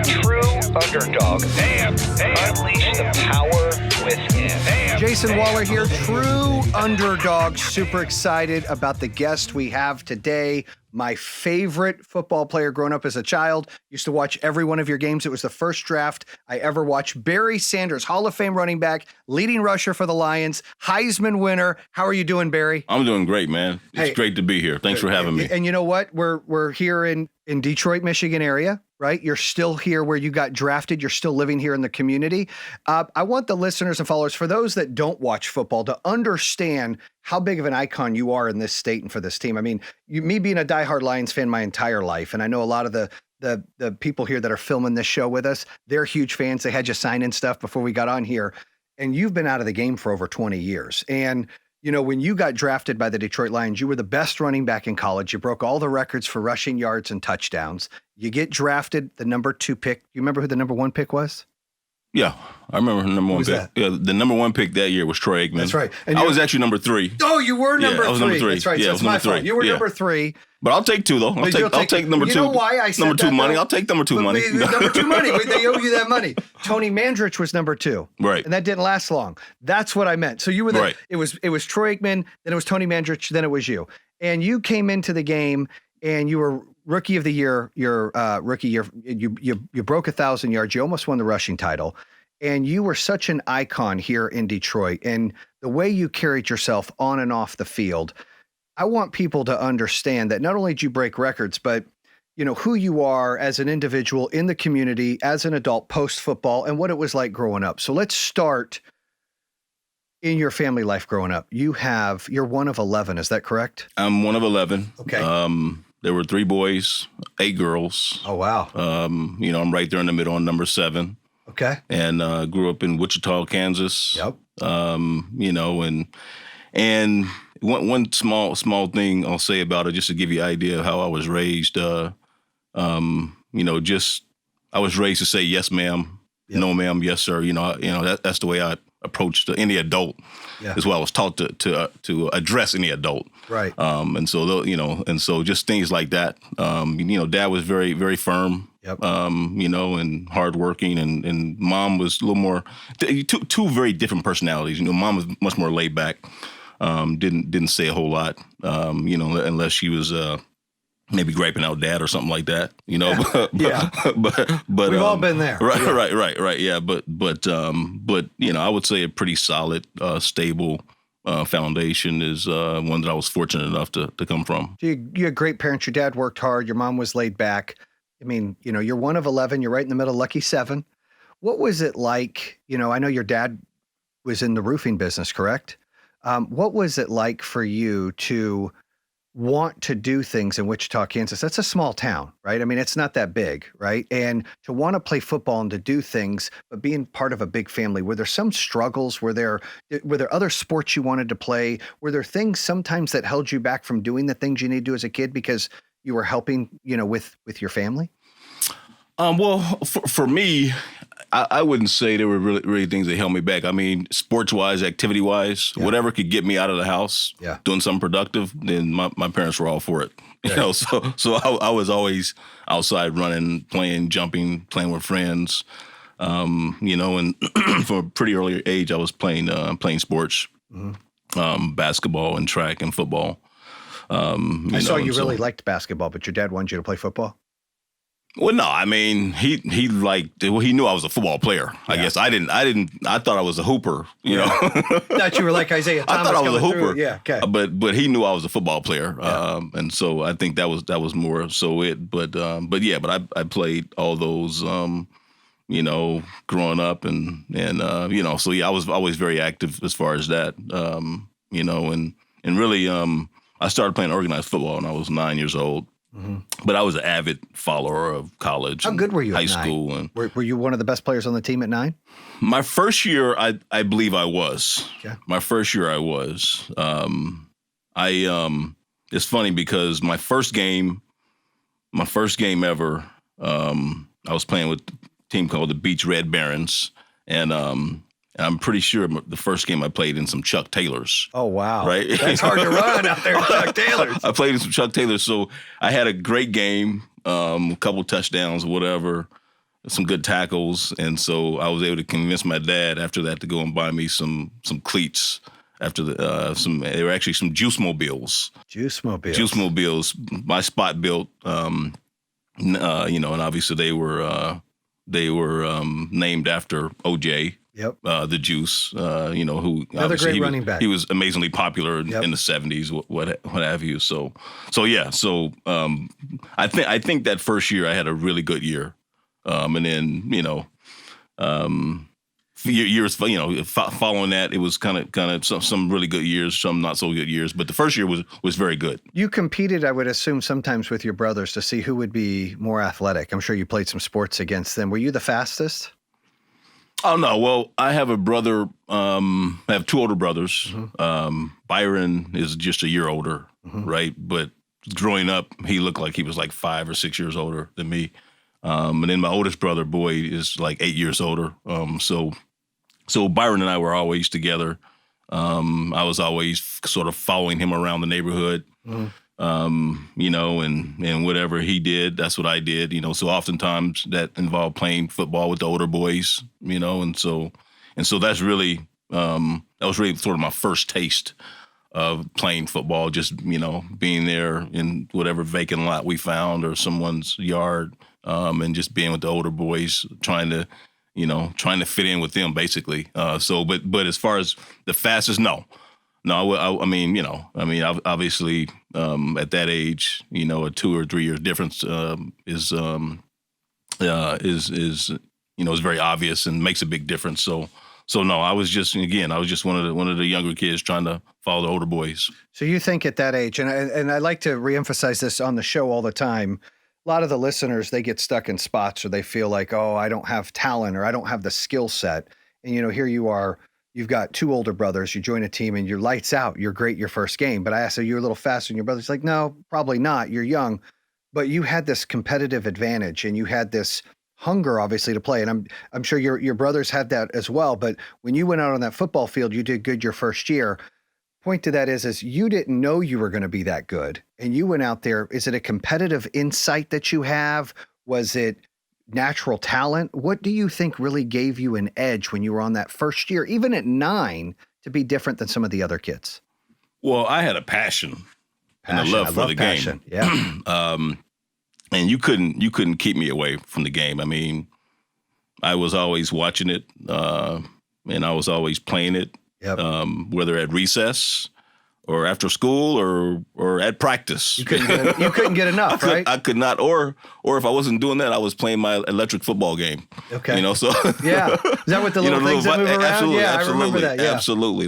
True underdog. Unleash the power within. Jayson Waller here, true underdog. Super excited about the guest we have today. My favorite football player growing up as a child. Used to watch every one of your games. It was the first draft I ever watched. Barry Sanders, Hall of Fame running back, leading rusher for the Lions, Heisman winner. How are you doing, Barry? I'm doing great, man. It's great to be here. Thanks for having me. And you know what? We're here in Detroit, Michigan area, right? You're still here where you got drafted. You're still living here in the community. I want the listeners and followers, for those that don't watch football, to understand how big of an icon you are in this state and for this team. I mean, me being a diehard Lions fan my entire life, and I know a lot of the people here that are filming this show with us, they're huge fans. They had you sign in stuff before we got on here, and you've been out of the game for over 20 years. And you know, when you got drafted by the Detroit Lions, you were the best running back in college. You broke all the records for rushing yards and touchdowns. You get drafted, the number 2 pick. You remember who the number 1 pick was? Yeah, I remember the number 1 pick. That? Yeah, the number 1 pick that year was Troy Aikman. That's right. And I was actually number 3. Oh, you were number 3. I was number 3. That's right. Yeah, So it's my fault. You were number 3. But I'll take 2 though. I'll take number 2. You know why I said number 2 that, money? though? I'll take number 2 money. Number 2 money. They owe you that money. Tony Mandrich was number 2. Right. And that didn't last long. That's what I meant. So you were the, right. It was Troy Aikman, then it was Tony Mandrich, then it was you. And you came into the game and you were rookie of the year, your rookie year. You broke 1,000 yards. You almost won the rushing title. And you were such an icon here in Detroit. And the way you carried yourself on and off the field, I want people to understand that not only did you break records, but you know who you are as an individual in the community, as an adult post-football, and what it was like growing up. So let's start in your family life growing up. You're one of 11, is that correct? I'm one of 11. Okay. There were 3 boys, 8 girls. Oh, wow. You know, I'm right there in the middle on number 7. Okay. And grew up in Wichita, Kansas. Yep. You know, and one small thing I'll say about it, just to give you an idea of how I was raised. You know, I was raised to say yes, ma'am, no, ma'am, yes, sir. You know, that's the way I approached any adult. Yeah. Is what I was taught to address any adult. Right. And so you know, and so just things like that. You know, Dad was very, very firm. Yep. You know, and hardworking, and Mom was a little more. Two very different personalities. You know, Mom was much more laid back. Didn't say a whole lot. You know, unless she was maybe griping out Dad or something like that. You know. Yeah. but we've all been there. Right. Yeah. But you know, I would say a pretty solid, stable foundation is one that I was fortunate enough to come from. You had great parents. Your dad worked hard. Your mom was laid back. I mean, you know, you're one of 11. You're right in the middle, lucky 7. What was it like? You know, I know your dad was in the roofing business, correct? What was it like for you to want to do things in Wichita, Kansas? That's a small town, right? I mean, it's not that big, right? And to want to play football and to do things, but being part of a big family, were there some struggles? Were there other sports you wanted to play? Were there things sometimes that held you back from doing the things you need to do as a kid because you were helping, you know, with your family? Well, for me, I wouldn't say there were really things that held me back. I mean, sports-wise, activity-wise, whatever could get me out of the house, doing something productive, then my parents were all for it. You know, so I was always outside running, playing, jumping, playing with friends. You know, and from a pretty early age, I was playing sports, basketball and track and football. I saw you really liked basketball, but your dad wanted you to play football? Well, no, I mean, he knew I was a football player. I guess I thought I was a hooper, you know. Thought you were like Isaiah Thomas. I thought I was a hooper. Through. Yeah, okay. But he knew I was a football player. And so I think that was more so it. But I played all those, you know, growing up and you know, so yeah, I was always very active as far as that. You know, and really I started playing organized football when I was 9 years old. Mm-hmm. But I was an avid follower of college. How good were you high at 9? School? And were you one of the best players on the team at 9? My first year, I believe I was. Okay. My first year, I was. It's funny because my first game ever, I was playing with a team called the Beach Red Barons, and And I'm pretty sure the first game I played in some Chuck Taylors. Oh, wow. Right? That's hard to run out there in Chuck Taylors. I played in some Chuck Taylors. So I had a great game, a couple touchdowns, whatever, some good tackles. And so I was able to convince my dad after that to go and buy me some cleats. After they were actually some juice mobiles. Juice mobiles. My spot built, and obviously they were named after OJ. Yep. The Juice, who another great running back. He was amazingly popular in the 70s, what have you. So I think that first year I had a really good year, and then years following that it was kind of some really good years, some not so good years, but the first year was very good. You competed, I would assume, sometimes with your brothers to see who would be more athletic. I'm sure you played some sports against them. Were you the fastest? Oh, no. Well, I have a brother. I have two older brothers. Mm-hmm. Byron is just a year older, mm-hmm. right? But growing up, he looked like he was like 5 or 6 years older than me. And then my oldest brother, Boyd, is like 8 years older. So Byron and I were always together. I was always sort of following him around the neighborhood. Mm-hmm. And whatever he did, that's what I did, so oftentimes that involved playing football with the older boys, and so that's really, that was really sort of my first taste of playing football, just, being there in whatever vacant lot we found or someone's yard, and just being with the older boys, trying to fit in with them basically. But as far as the fastest, no, obviously, at that age, a 2 or 3 years difference is very obvious and makes a big difference. So no, I was just one of the younger kids trying to follow the older boys. So you think at that age, and I like to reemphasize this on the show all the time. A lot of the listeners, they get stuck in spots or they feel like, oh, I don't have talent or I don't have the skill set. And here you are. You've got two older brothers. You join a team and you're lights out. You're great your first game. But I asked, are you a little faster than your brothers? Like, no, probably not. You're young. But you had this competitive advantage and you had this hunger, obviously, to play. And I'm sure your brothers had that as well. But when you went out on that football field, you did good your first year. Point to that is you didn't know you were going to be that good. And you went out there. Is it a competitive insight that you have? Was it natural talent? What do you think really gave you an edge when you were on that first year, even at 9, to be different than some of the other kids? Well, I had a passion and a love for the game. Yeah. And you couldn't keep me away from the game. I mean, I was always watching it, and I was always playing it, whether at recess or after school or at practice. You couldn't get enough, right? I could not, or if I wasn't doing that, I was playing my electric football game. Okay. So yeah. Is that what the little things that move around? Absolutely, yeah, absolutely, I remember that. Yeah. Absolutely.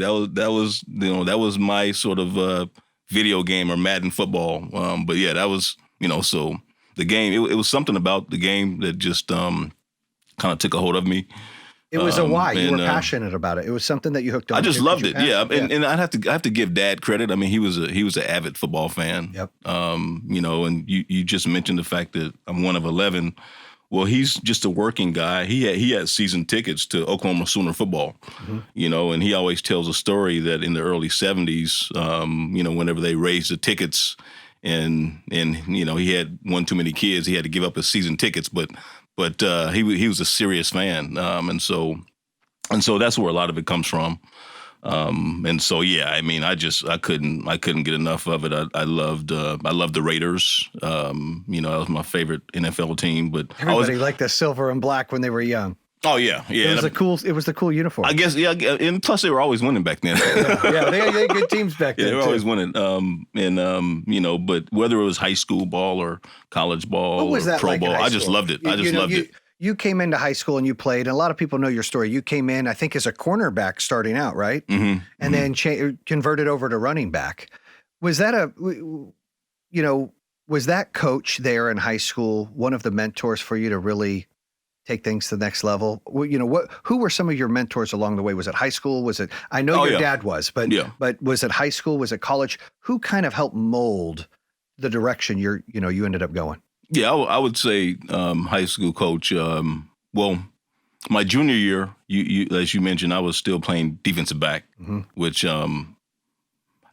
That was my sort of video game or Madden football. But yeah, that was, so the game, it was something about the game that just kind of took a hold of me. It was a why. You were passionate about it. It was something that you hooked on. I just loved it. Yeah. And I have to give Dad credit. I mean, he was an avid football fan. Yep. And you just mentioned the fact that I'm one of 11. Well, he's just a working guy. He had season tickets to Oklahoma Sooner football, mm-hmm. And he always tells a story that in the early 70s, whenever they raised the tickets and he had one too many kids, he had to give up his season tickets, but he was a serious fan, and so that's where a lot of it comes from, and so yeah, I mean, I couldn't get enough of it. I loved the Raiders. That was my favorite NFL team. But everybody liked the silver and black when they were young. Oh yeah. It was the cool uniform. I guess and plus they were always winning back then. yeah, they had good teams back then. They were always winning. But whether it was high school ball or college ball or pro like ball, I just loved it. Loved it. You came into high school and you played, and a lot of people know your story. You came in, I think, as a cornerback starting out, right? Mm-hmm. And then converted over to running back. Was that was that coach there in high school one of the mentors for you to really take things to the next level? Who were some of your mentors along the way? Was it high school? Was it, I know your dad was, but was it high school? Was it college? Who kind of helped mold the direction you ended up going? Yeah, I would say high school coach. Well, my junior year, you as you mentioned, I was still playing defensive back, which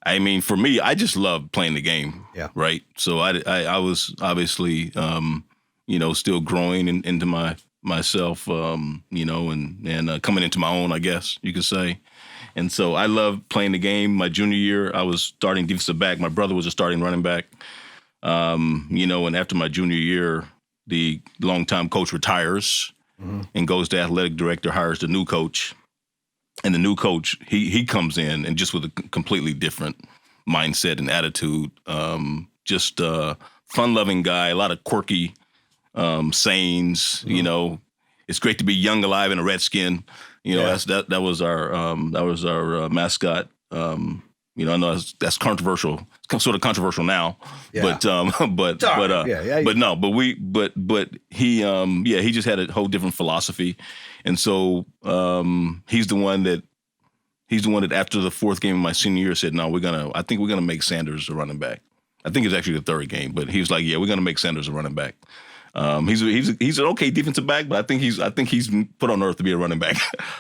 I mean, for me, I just loved playing the game. Yeah. Right. So I was obviously, still growing into myself, and coming into my own, I guess you could say. And so I loved playing the game. My junior year, I was starting defensive back. My brother was a starting running back. And after my junior year, the longtime coach retires and goes to athletic director, hires the new coach. And the new coach, he comes in and just with a completely different mindset and attitude. Just a fun-loving guy, a lot of quirky sayings. It's great to be young, alive, and a Redskin. That was our mascot. I know that's controversial. It's sort of controversial now, but he just had a whole different philosophy, and so he's the one that after the fourth game of my senior year said, no, I think we're gonna make Sanders a running back. I think it's actually the third game, but he was like, yeah, we're gonna make Sanders a running back. He's an okay defensive back, but I think he's put on earth to be a running back.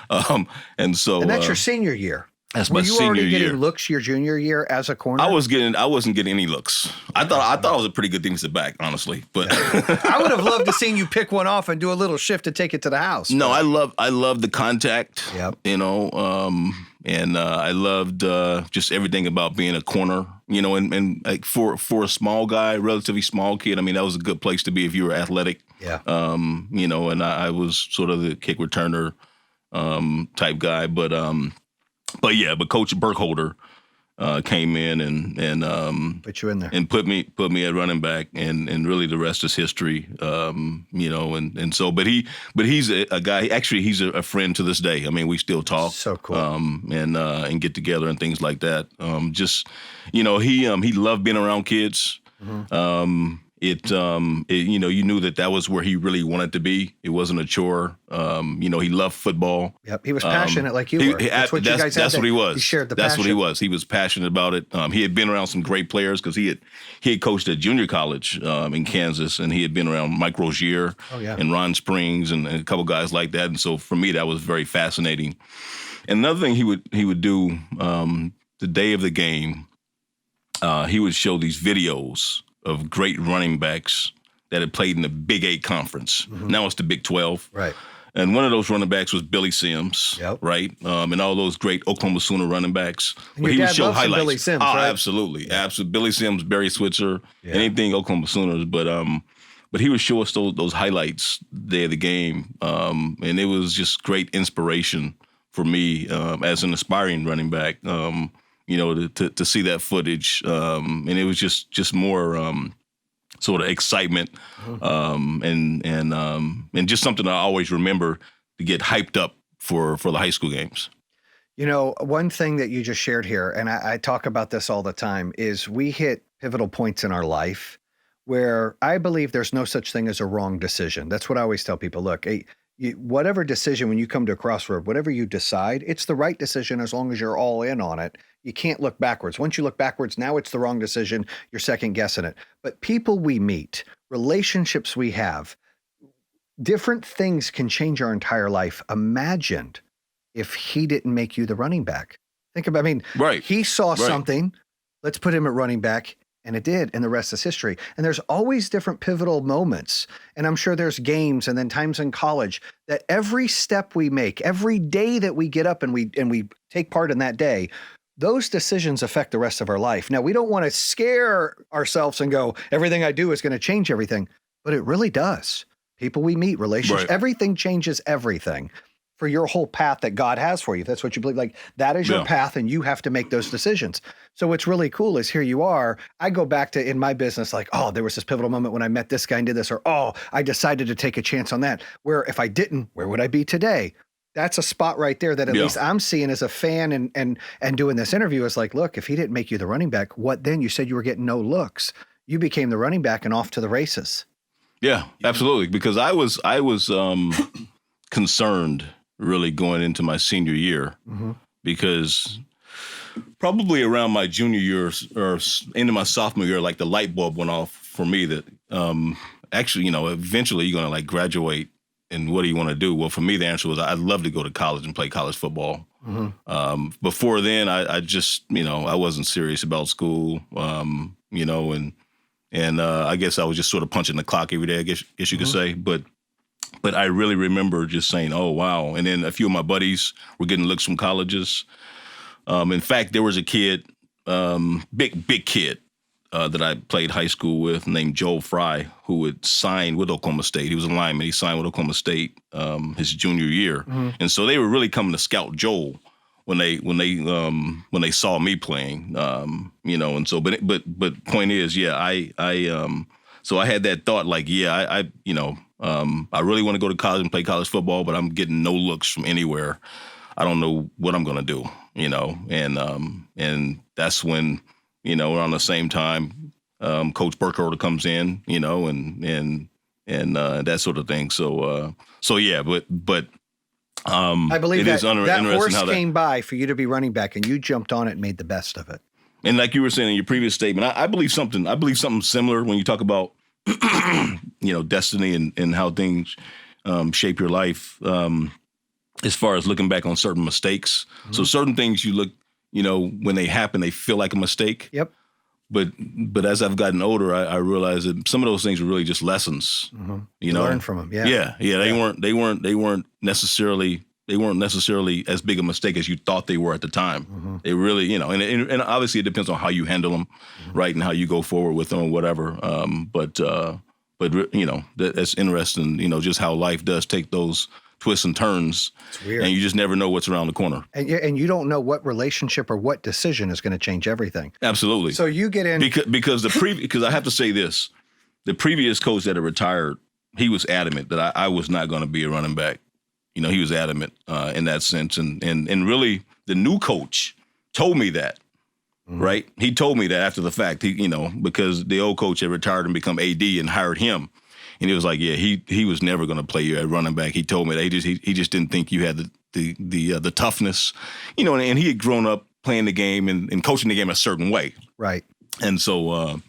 And that's your senior year. That's Were my you senior already year. getting looks your junior year as a corner? I wasn't getting any looks. I thought I was a pretty good defensive back, honestly. But I would have loved to seen you pick one off and do a little shift to take it to the house. No, I love the contact. Yep. And I loved just everything about being a corner. And like for a small guy, relatively small kid, I mean, that was a good place to be if you were athletic. Yeah. And I was sort of the kick returner type guy, but Coach Burkholder came in and put you in there and put me at running back, and really the rest is history. But he's a guy. Actually, he's a friend to this day. I mean, we still talk. So cool. And get together and things like that. He loved being around kids. Mm-hmm. You knew that was where he really wanted to be. It wasn't a chore. He loved football. Yep, he was passionate like you were. That's what you guys had. That's what he was. He shared the passion. That's what he was. He was passionate about it. He had been around some great players because he had coached at junior college in Kansas, and he had been around Mike Rozier and Ron Springs and a couple guys like that. And so for me, that was very fascinating. And another thing he would do the day of the game, he would show these videos of great running backs that had played in the Big 8 conference. Mm-hmm. Now it's the Big 12. Right. And one of those running backs was Billy Sims, right? And all those great Oklahoma Sooner running backs. And your dad loves Billy Sims, right? Absolutely. Billy Sims, Barry Switzer, anything Oklahoma Sooners. But he would show us those highlights day of the game. And it was just great inspiration for me as an aspiring running back, to see that footage. And it was just more sort of excitement and just something I always remember to get hyped up for the high school games. One thing that you just shared here, and I talk about this all the time, is we hit pivotal points in our life where I believe there's no such thing as a wrong decision. That's what I always tell people. Look, whatever decision, when you come to a crossroad, whatever you decide, it's the right decision as long as you're all in on it. You can't look backwards. Once you look backwards, now it's the wrong decision. You're second guessing it. But people we meet, relationships we have, different things can change our entire life. Imagine if he didn't make you the running back. Think about, he saw something. Let's put him at running back. And it did, and the rest is history. And there's always different pivotal moments. And I'm sure there's games and then times in college that every step we make, every day that we get up and we take part in that day, those decisions affect the rest of our life. Now, we don't want to scare ourselves and go, everything I do is going to change everything. But it really does. People we meet, relationships, everything changes everything for your whole path that God has for you. If that's what you believe, like that is your path and you have to make those decisions. So what's really cool is here you are. I go back to in my business, like, oh, there was this pivotal moment when I met this guy and did this, or, oh, I decided to take a chance on that. Where if I didn't, where would I be today? That's a spot right there that at least I'm seeing as a fan and doing this interview is like, look, if he didn't make you the running back, what then? You said you were getting no looks. You became the running back and off to the races. Yeah, absolutely. Because I was concerned really going into my senior year because probably around my junior year or into my sophomore year, like the light bulb went off for me that actually, eventually you're going to like graduate and what do you want to do? Well, for me, the answer was I'd love to go to college and play college football. Before then, I just, I wasn't serious about school, and I guess I was just sort of punching the clock every day, I guess you could say. But I really remember just saying, oh, wow. And then a few of my buddies were getting looks from colleges. In fact, there was a kid, big kid, that I played high school with named Joel Fry, who had signed with Oklahoma State. He was a lineman. He signed with Oklahoma State his junior year. And so they were really coming to scout Joel when they saw me playing, and so, but point is, so I had that thought like, I really want to go to college and play college football, but I'm getting no looks from anywhere. I don't know what I'm going to do, and that's when, around the same time, Coach Burkholder comes in, and that sort of thing. So yeah, but I believe that interesting horse how came by for you to be running back, and you jumped on it and made the best of it. And like you were saying in your previous statement, I believe something. I believe something similar when you talk about, destiny and how things shape your life. As far as looking back on certain mistakes, so certain things you look, when they happen, they feel like a mistake. Yep. But as I've gotten older, I realized that some of those things were really just lessons. You learn from them. Yeah. They weren't necessarily as big a mistake as you thought they were at the time. They really, and obviously it depends on how you handle them, right, and how you go forward with them or whatever. But that's interesting. Just how life does take those twists and turns. It's weird. And you just never know what's around the corner. And you don't know what relationship or what decision is going to change everything. Absolutely. So you get in because I have to say this, the previous coach that had retired, he was adamant that I was not going to be a running back. He was adamant in that sense, and really the new coach told me that. Right? He told me that after the fact. Because the old coach had retired and become AD and hired him. And he was like, yeah, he was never going to play you at running back. He told me that he just didn't think you had the toughness, and he had grown up playing the game and coaching the game a certain way. Right. And so,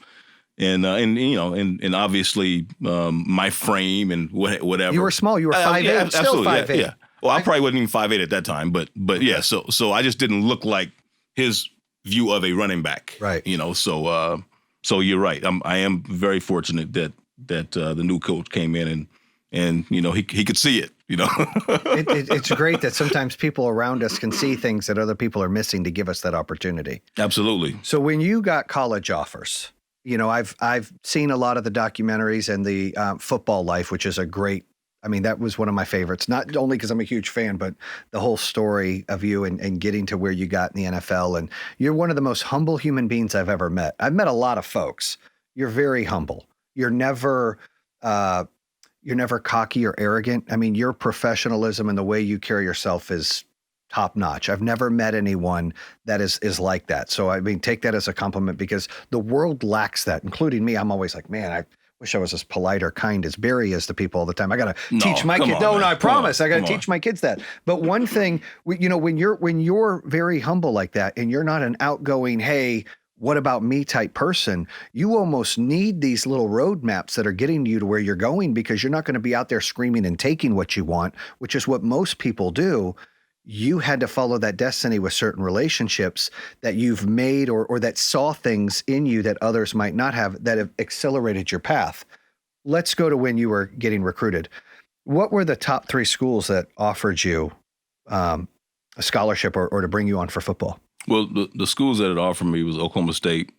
and obviously my frame and whatever. You were small. You were 5'8". Still 5'8". Yeah. Well, I probably wasn't even 5'8" at that time, but yeah. So I just didn't look like his view of a running back. Right. So you're right. I am very fortunate that the new coach came in and he could see it. It's great that sometimes people around us can see things that other people are missing to give us that opportunity. Absolutely. So when you got college offers, I've seen a lot of the documentaries and the Football Life, which is a great. I mean, that was one of my favorites, not only because I'm a huge fan, but the whole story of you and getting to where you got in the NFL. And you're one of the most humble human beings I've ever met. I've met a lot of folks. You're very humble. You're never cocky or arrogant. I mean, your professionalism and the way you carry yourself is top notch. I've never met anyone that is like that. So, I mean, take that as a compliment because the world lacks that, including me. I'm always like, man, I wish I was as polite or kind as Barry is to people all the time. I got to teach my kids. No, I promise. I got to teach my kids that. But one thing, when you're very humble like that and you're not an outgoing, hey, what about me type person, you almost need these little roadmaps that are getting you to where you're going because you're not going to be out there screaming and taking what you want, which is what most people do. You had to follow that destiny with certain relationships that you've made or that saw things in you that others might not have that have accelerated your path. Let's go to when you were getting recruited. What were the top 3 schools that offered you a scholarship or to bring you on for football? Well, the schools that had offered me was Oklahoma State,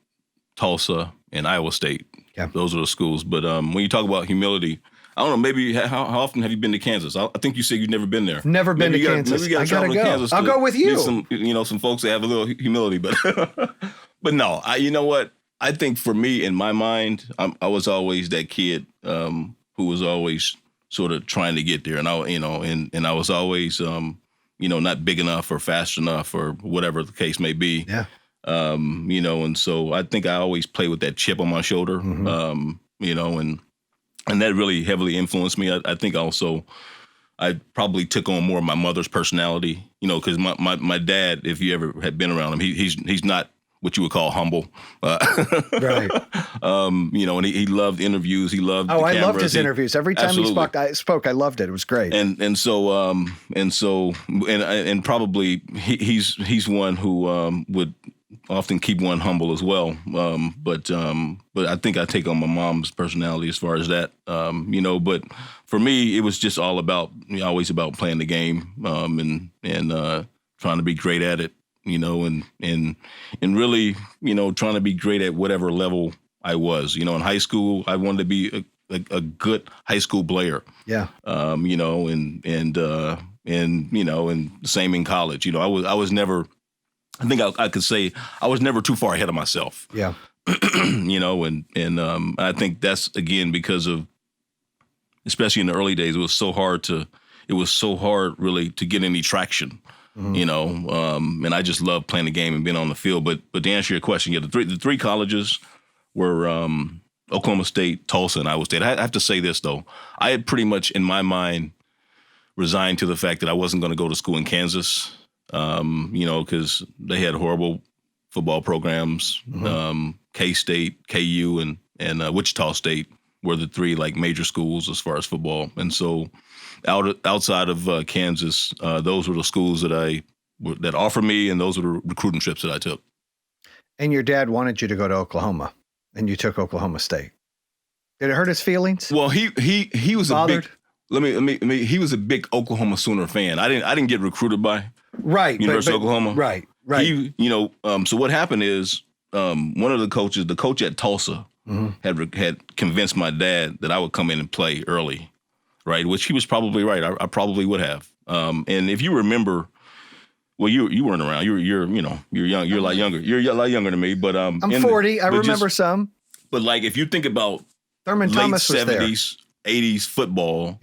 Tulsa, and Iowa State. Yeah. Those are the schools. But when you talk about humility, I don't know, maybe how often have you been to Kansas? I think you said you've never been there. Never been to Kansas. Maybe you got to travel to Kansas. I'll go with you. Some folks that have a little humility, but but no, you know what? I think for me, in my mind, I was always that kid who was always sort of trying to get there, and I was always not big enough or fast enough or whatever the case may be. Yeah. And so I think I always play with that chip on my shoulder. And that really heavily influenced me. I think also I probably took on more of my mother's personality, because my dad, if you ever had been around him, he's not what you would call humble. Right. And he loved interviews. He loved the I cameras. loved his interviews. Every time Absolutely. he spoke, I loved it. It was great. And probably he's one who would often keep one humble as well. But I think I take on my mom's personality as far as that. But for me, it was just all about always about playing the game and trying to be great at it. And really, trying to be great at whatever level I was. In high school, I wanted to be a good high school player. Yeah. And same in college. I was never. I think I could say I was never too far ahead of myself. Yeah. And I think that's again because of, especially in the early days, it was so hard really to get any traction. And I just loved playing the game and being on the field. But to answer your question, the three colleges were Oklahoma State, Tulsa, and Iowa State. I have to say this though, I had pretty much in my mind resigned to the fact that I wasn't going to go to school in Kansas. Because they had horrible football programs. K-State, KU, and Wichita State were the three like major schools as far as football. And so outside of Kansas, those were the schools that offered me, and those were the recruiting trips that I took. And your dad wanted you to go to Oklahoma, and you took Oklahoma State. Did it hurt his feelings? Well, he was bothered? He was a big Oklahoma Sooner fan. I didn't get recruited by University of Oklahoma. Right. So what happened is one of the coaches, the coach at Tulsa, had convinced my dad that I would come in and play early, right? Which he was probably right. I probably would have. And if you remember, well, you weren't around. You're young. You're a lot younger. You're a lot younger than me. But I'm 40. I remember some. But like if you think about Thurman late Thomas was 70s, 80s football,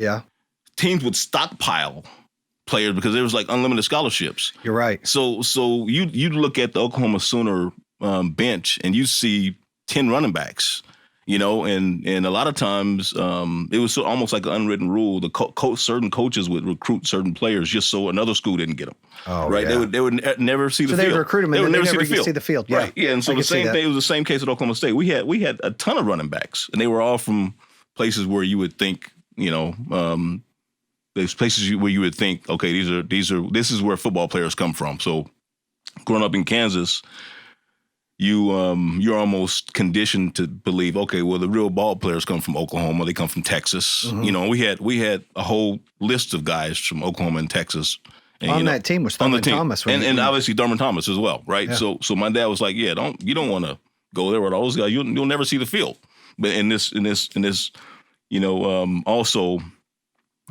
teams would stockpile players because there was like unlimited scholarships. You're right. So you look at the Oklahoma Sooner bench and you see 10 running backs, and a lot of times it was almost like an unwritten rule. The certain coaches would recruit certain players just so another school didn't get them. Oh, right. Yeah. They would never see the field. So they would recruit them and they never see the field. Yeah. Right. Yeah. And so the same thing. It was the same case at Oklahoma State. We had a ton of running backs, and they were all from places where you would think, there's places where you would think, okay, this is where football players come from. So growing up in Kansas, you're almost conditioned to believe, okay, well, the real ball players come from Oklahoma. They come from Texas. We had a whole list of guys from Oklahoma and Texas. And, on that team was Thurman Thomas. And obviously Thurman Thomas as well, right? Yeah. So my dad was like, you don't want to go there with all those guys. You'll never see the field. But in this, also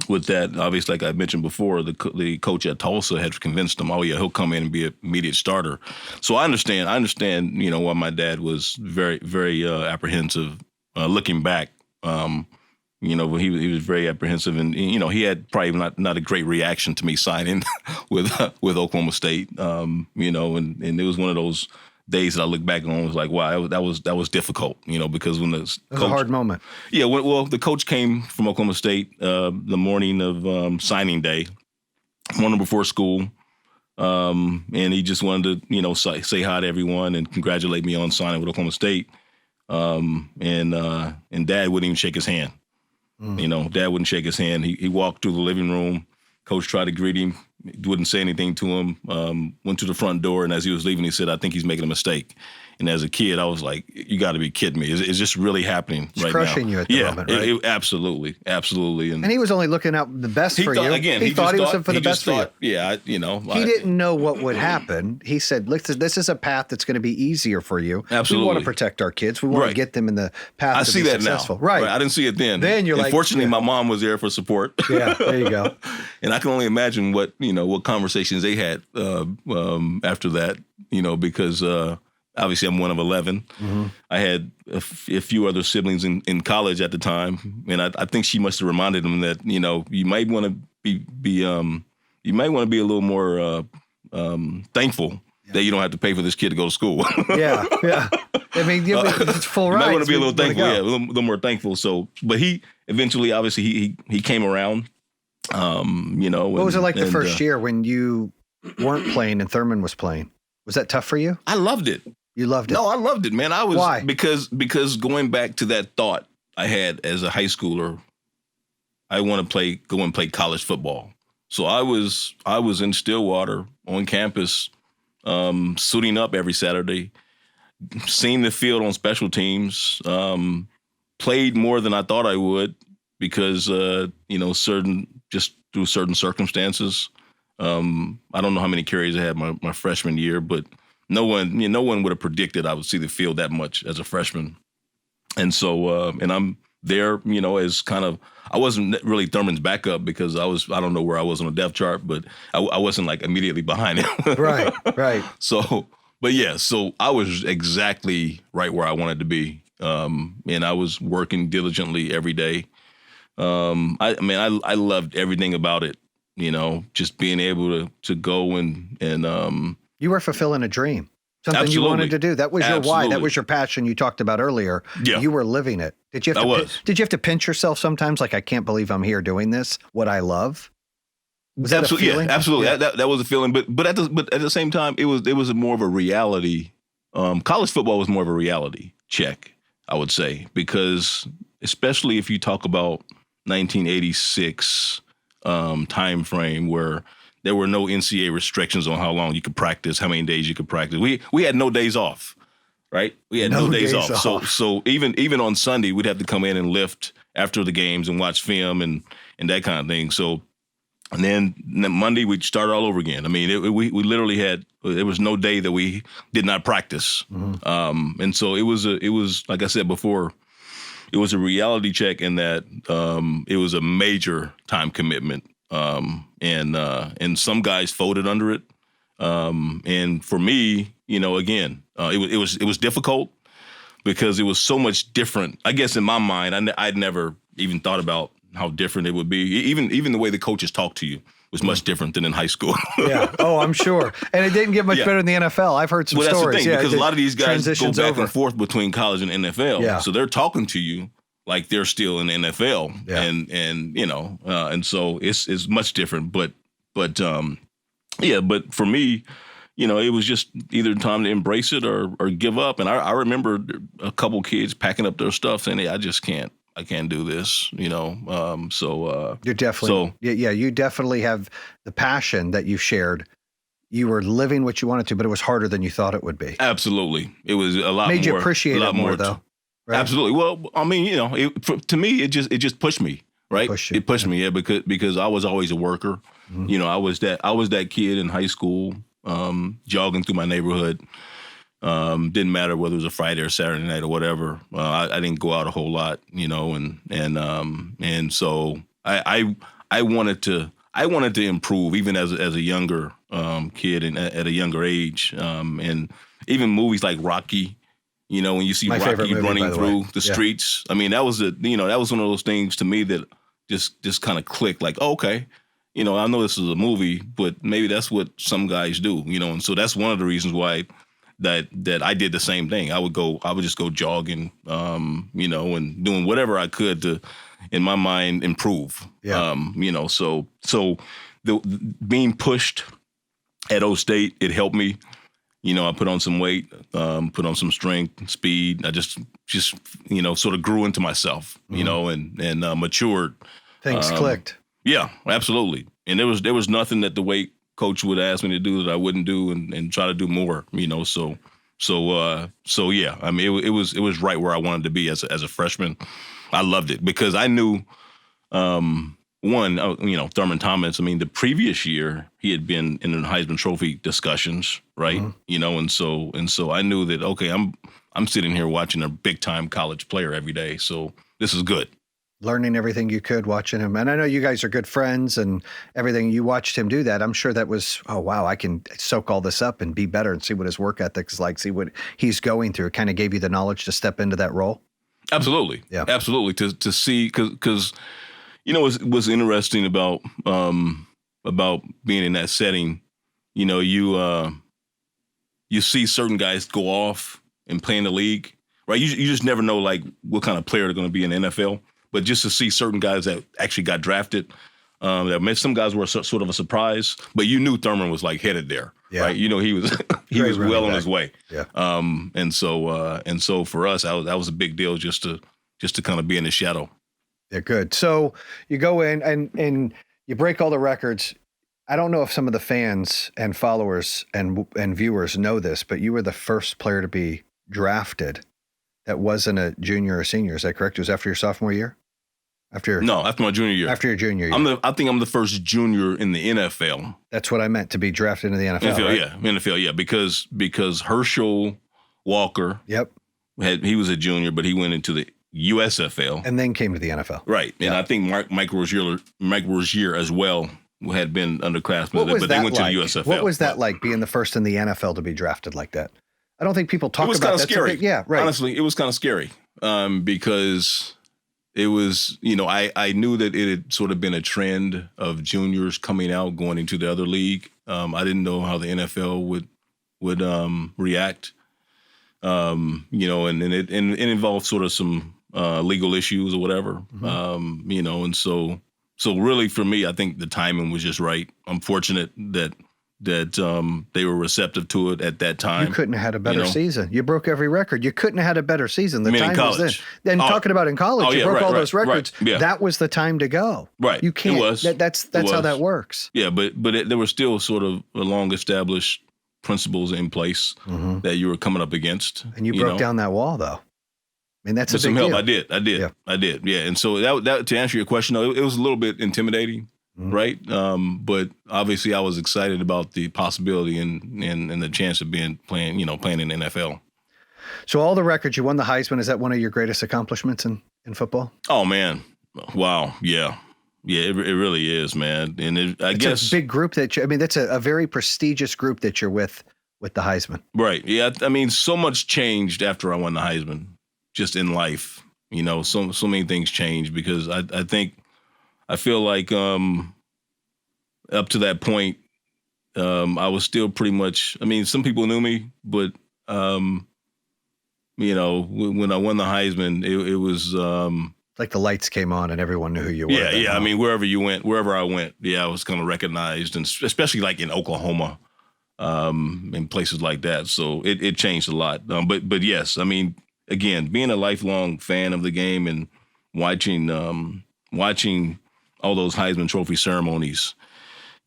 with that, obviously, like I mentioned before, the coach at Tulsa had convinced him, he'll come in and be an immediate starter. So I understand, why my dad was very, very apprehensive looking back. He was very apprehensive, and he had probably not a great reaction to me signing with Oklahoma State. And it was one of those days that I look back on was like, wow, that was difficult, because when it was a hard moment. Yeah, well, the coach came from Oklahoma State the morning of signing day, morning before school, and he just wanted to, say hi to everyone and congratulate me on signing with Oklahoma State. And Dad wouldn't even shake his hand. Dad wouldn't shake his hand. He walked through the living room. Coach tried to greet him. Wouldn't say anything to him, went to the front door, and as he was leaving, he said, I think he's making a mistake. And as a kid, I was like, you got to be kidding me. Is this really happening right now? It's crushing you at the moment, right? Absolutely. And he was only looking out the best for you. Again, he thought he was for the best for you. Yeah, he didn't know what would happen. He said, look, this is a path that's going to be easier for you. Absolutely. We want to protect our kids. We want to get them in the path to be successful. Now. Right. I didn't see it then. Then you're like, fortunately, my mom was there for support. Yeah, there you go. And I can only imagine what conversations they had after that, because obviously I'm one of 11. Mm-hmm. I had a few other siblings in college at the time, and I think she must have reminded them that you might want to be a little more thankful that you don't have to pay for this kid to go to school. Yeah. I mean, it's full right. You might want to be a little thankful, a little more thankful. So, but he eventually, obviously, he came around. What was it like the first year when you weren't playing and Thurman was playing? Was that tough for you? I loved it. You loved it. No, I loved it, man. Why? Because going back to that thought I had as a high schooler, I want to go and play college football. So I was in Stillwater on campus, suiting up every Saturday, seeing the field on special teams, played more than I thought I would because just through certain circumstances. I don't know how many carries I had my freshman year, but no one would have predicted I would see the field that much as a freshman. And so, and I'm there, as kind of, I wasn't really Thurman's backup because I don't know where I was on the depth chart, but I wasn't like immediately behind him. Right. So, but yeah, so I was exactly right where I wanted to be. And I was working diligently every day. I loved everything about it, just being able to go and You were fulfilling a dream. Something Absolutely. you wanted to do. That was your why. Absolutely. That was your passion you talked about earlier. Yeah. You were living it. Did you have to pinch yourself sometimes? Like, I can't believe I'm here doing this, what I love? Was that a feeling? Yeah, absolutely. Yeah. That was a feeling. But at the same time, it was more of a reality. College football was more of a reality check, I would say, because especially if you talk about 1986 time frame where there were no NCAA restrictions on how long you could practice, how many days you could practice. We had no days off, right? We had no days off. So even on Sunday, we'd have to come in and lift after the games and watch film and that kind of thing. So, and then Monday we'd start all over again. I mean, we literally there was no day that we did not practice. Mm-hmm. And so it was like I said before, it was a reality check in that it was a major time commitment. And some guys folded under it. And for me, again, it was difficult because it was so much different. I guess in my mind, I'd never even thought about how different it would be. Even the way the coaches talk to you was much different than in high school. Yeah. Oh, I'm sure. And it didn't get much better in the NFL. I've heard some that's stories. The thing, because a lot of these guys go back over. and forth between college and NFL. Yeah. So they're talking to you like they're still in the NFL. Yeah. And so it's much different. But for me, it was just either time to embrace it or give up. And I remember a couple kids packing up their stuff saying, hey, I can't do this, You're definitely, you definitely have the passion that you've shared. You were living what you wanted to, but it was harder than you thought it would be. Absolutely. It was a lot more. Made you appreciate it more, though. Right? Absolutely. Well, I mean, to me, it just pushed me, right? It pushed me, because I was always a worker. Mm-hmm. I was that kid in high school, jogging through my neighborhood. Didn't matter whether it was a Friday or Saturday night or whatever. I didn't go out a whole lot, and so I wanted to improve even as a younger kid and at a younger age, and even movies like Rocky. When you see Rocky running through the streets, I mean, that was one of those things to me that just kind of clicked. Like, oh, okay, I know this is a movie, but maybe that's what some guys do, and so that's one of the reasons why that I did the same thing. I would just go jogging, and doing whatever I could to, in my mind, improve. Yeah. So being pushed at O State, it helped me. I put on some weight, put on some strength, speed. I just sort of grew into myself, and matured. Things clicked. Yeah, absolutely. And there was nothing that the weight coach would ask me to do that I wouldn't do, and try to do more. So yeah. I mean, it was right where I wanted to be as a freshman. I loved it because I knew. Thurman Thomas, I mean, the previous year he had been in the Heisman Trophy discussions, right? Mm-hmm. And so I knew that, okay, I'm sitting here watching a big time college player every day. So this is good. Learning everything you could watching him. And I know you guys are good friends and everything. You watched him do that. I'm sure that was, oh, wow, I can soak all this up and be better and see what his work ethic is like, see what he's going through. It kind of gave you the knowledge to step into that role. Absolutely. Yeah. Absolutely. To see, because what's interesting about being in that setting, you see certain guys go off and play in the league, right? You just never know like what kind of player they're going to be in the NFL, but just to see certain guys that actually got drafted, Some guys were sort of a surprise, but you knew Thurman was like headed there, right? You know, he was well on his way. Yeah. And so for us, that was a big deal just to kind of be in the shadow. Yeah, good. So you go in and you break all the records. I don't know if some of the fans and followers and viewers know this, but you were the first player to be drafted that wasn't a junior or senior. Is that correct? It was after your sophomore year? After my junior year. After your junior year. I think I'm the first junior in the NFL. That's what I meant, to be drafted into the NFL. NFL, right? yeah, NFL, yeah, because Herschel Walker, yep, he was a junior, but he went into the USFL and then came to the NFL. Right, and I think Mike Rozier as well had been underclassmen, but they went to the USFL. What was that like, being the first in the NFL to be drafted like that? I don't think people talk about that. It was kind of scary. Yeah, right. Honestly, it was kind of scary because it was, I knew that it had sort of been a trend of juniors coming out, going into the other league. I didn't know how the NFL would react. And it involved sort of some legal issues or whatever. Mm-hmm. And so really for me, I think the timing was just right. I'm fortunate that they were receptive to it at that time. You couldn't have had a better season. You broke every record. You couldn't have had a better season. The time was then. Then talking about in college, you broke all those records. Right, yeah. That was the time to go. Right. You can't. It was. That's how that works. Yeah, but there were still sort of long established principles in place that you were coming up against. And you broke down that wall, though. I mean, that's a big some help. deal. I did. Yeah. And so that to answer your question, though, it was a little bit intimidating. Mm-hmm. Right. But obviously I was excited about the possibility and the chance of playing in the NFL. So all the records, you won the Heisman. Is that one of your greatest accomplishments in football? Oh, man. Wow. Yeah. Yeah, it really is, man. And it's a big group that's a very prestigious group that you're with the Heisman. Right. Yeah. I mean, so much changed after I won the Heisman, just in life. So many things changed because I feel like up to that point, I was still pretty much, some people knew me, but, when I won the Heisman, it was like the lights came on and everyone knew who you were. Yeah, yeah. Wherever I went, I was kind of recognized, and especially like in Oklahoma, and places like that. So it changed a lot. But yes, again, being a lifelong fan of the game and watching all those Heisman Trophy ceremonies,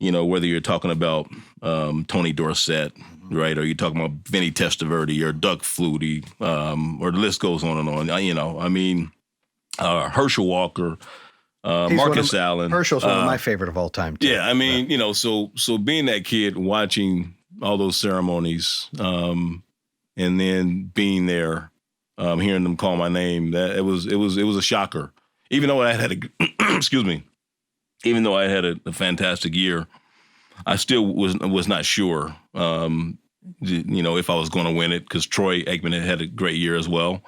whether you're talking about Tony Dorsett, right, or you're talking about Vinny Testaverde or Doug Flutie, or the list goes on and on. Herschel Walker, Marcus Allen. Herschel's one of my favorite of all time, too. Yeah, so being that kid, watching all those ceremonies, and then being there, hearing them call my name, that it was a shocker. Even though I had excuse me, even though I had a fantastic year, I still was not sure, if I was going to win it, because Troy Aikman had a great year as well.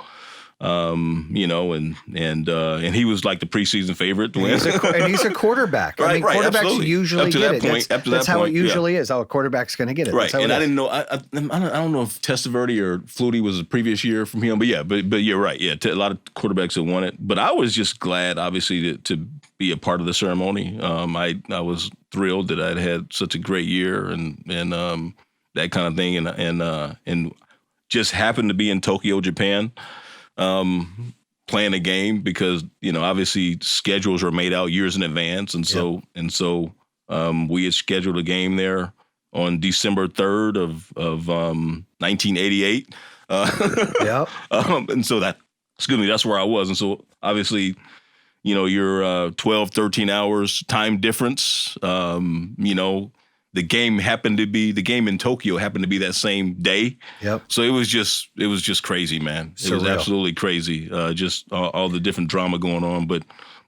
And he was like the preseason favorite to win. And he's a quarterback. Right, quarterbacks absolutely. Usually get it. That's how it usually is. How a quarterback's going to get it. Right. And I didn't know. I don't know if Testaverde or Flutie was the previous year from him, but you're right. Yeah, a lot of quarterbacks have won it. But I was just glad, obviously, to be a part of the ceremony. I was thrilled that I'd had such a great year and that kind of thing, and just happened to be in Tokyo, Japan. Playing a game because, obviously schedules are made out years in advance. And so we had scheduled a game there on December 3rd of 1988. And so that's where I was. And so obviously, you're 12, 13 hours time difference. The game in Tokyo happened to be that same day. Yep. So it was just crazy, man. It was absolutely crazy. Just all the different drama going on. But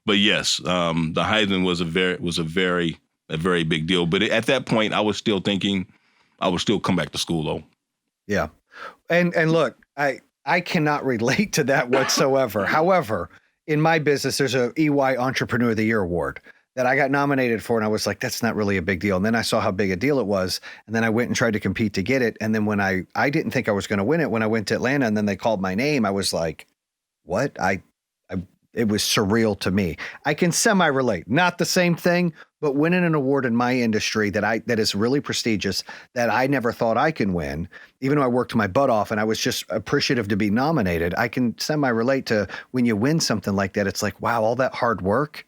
yes, the Heisman was a very big deal. But at that point, I was still thinking I would still come back to school though. Yeah. And look, I cannot relate to that whatsoever. However, in my business, there's a EY Entrepreneur of the Year award that I got nominated for. And I was like, that's not really a big deal. And then I saw how big a deal it was. And then I went and tried to compete to get it. And then when I didn't think I was going to win it, when I went to Atlanta and then they called my name, I was like, what? I it was surreal to me. I can semi-relate, not the same thing, but winning an award in my industry that is really prestigious that I never thought I can win, even though I worked my butt off and I was just appreciative to be nominated. I can semi-relate to when you win something like that. It's like, wow, all that hard work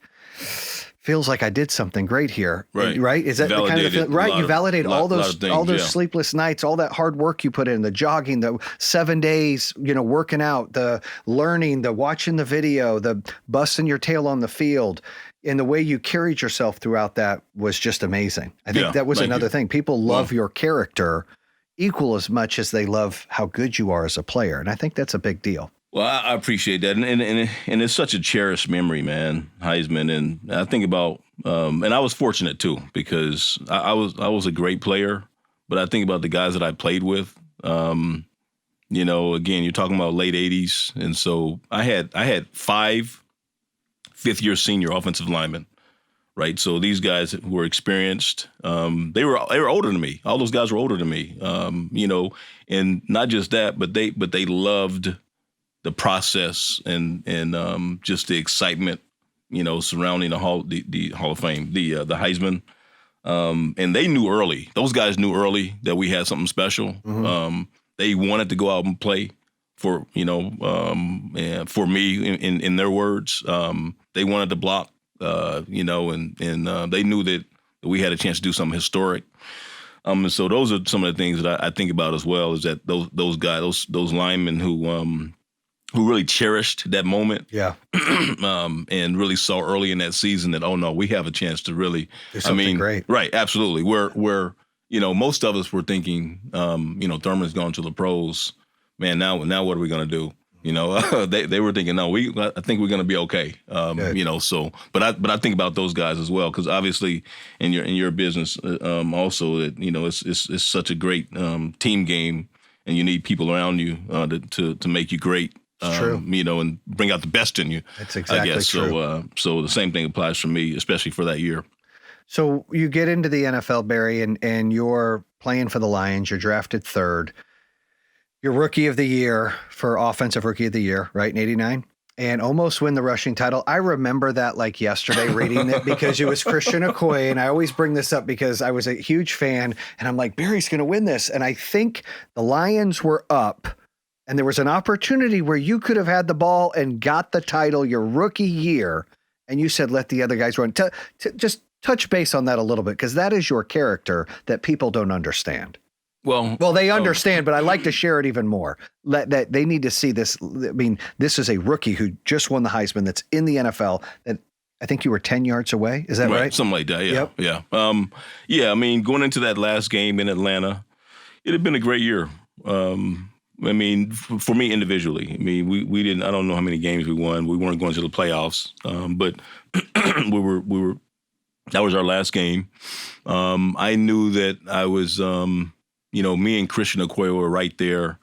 feels like I did something great here. Right. Right. Is that the kind of feeling? Right. You validate all those sleepless nights, all that hard work you put in, the jogging, the 7 days, working out, the learning, the watching the video, the busting your tail on the field. And the way you carried yourself throughout that was just amazing. I think that was another thing. People love your character equal as much as they love how good you are as a player. And I think that's a big deal. Well, I appreciate that, and it's such a cherished memory, man, Heisman. And I think about, and I was fortunate too because I was a great player, but I think about the guys that I played with. Again, you're talking about late '80s, and so I had 5 fifth-year senior offensive linemen, right? So these guys who were experienced, they were older than me. All those guys were older than me, and not just that, but they loved the process and just the excitement, surrounding the Hall of Fame, the Heisman. And they knew early. Those guys knew early that we had something special. Mm-hmm. They wanted to go out and play for for me. In their words, they wanted to block. And they knew that we had a chance to do something historic. And so those are some of the things that I think about as well. Is that those guys, those linemen who really cherished that moment, and really saw early in that season that, oh no, we have a chance to really do something great. Right, absolutely. Where most of us were thinking, Thurman's gone to the pros, man. Now what are we gonna do? They were thinking, no, I think we're gonna be okay. So, but I think about those guys as well because obviously in your business, also that it's such a great team game, and you need people around you to make you great. True. And bring out the best in you. That's exactly true. So the same thing applies for me, especially for that year. So you get into the NFL, Barry, and you're playing for the Lions. You're drafted 3rd. You're Rookie of the Year for Offensive Rookie of the Year, right, in '89, and almost win the rushing title. I remember that like yesterday reading it because it was Christian Okoye, and I always bring this up because I was a huge fan, and I'm like, Barry's going to win this. And I think the Lions were up, and there was an opportunity where you could have had the ball and got the title your rookie year, and you said, let the other guys run. Just touch base on that a little bit, because that is your character that people don't understand. Well, they understand, but I like to share it even more. That they need to see this. I mean, this is a rookie who just won the Heisman that's in the NFL. That I think you were 10 yards away. Is that right? Something like that. Yeah. Yep. Yeah. I mean, going into that last game in Atlanta, it had been a great year. I mean, for me individually, I mean, we didn't. I don't know how many games we won. We weren't going to the playoffs, but we were. That was our last game. I knew that I was. Me and Christian Okoye were right there.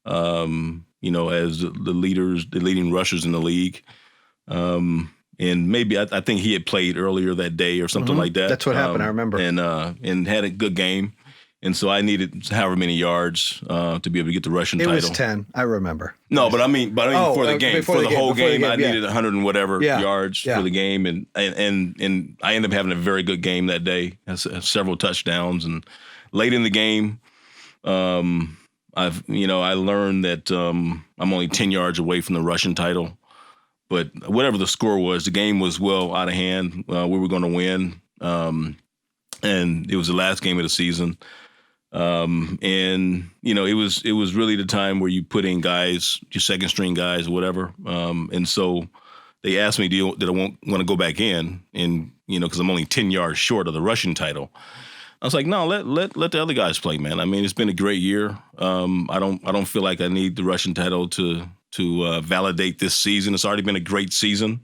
As the leading rushers in the league. And maybe I think he had played earlier that day or something like that. That's what happened. I remember. And had a good game. And so I needed however many yards to be able to get the rushing title. It was 10. I remember. No, but I mean for the game, for the whole game, I needed 100 and whatever yards for the game, and I ended up having a very good game that day. Several touchdowns, and late in the game, I learned that I'm only 10 yards away from the rushing title. But whatever the score was, the game was well out of hand. We were going to win, and it was the last game of the season. It was really the time where you put in guys, your second string guys or whatever. And so they asked me, did I want to go back in? And, cause I'm only 10 yards short of the rushing title. I was like, no, let the other guys play, man. I mean, it's been a great year. I don't feel like I need the rushing title to validate this season. It's already been a great season.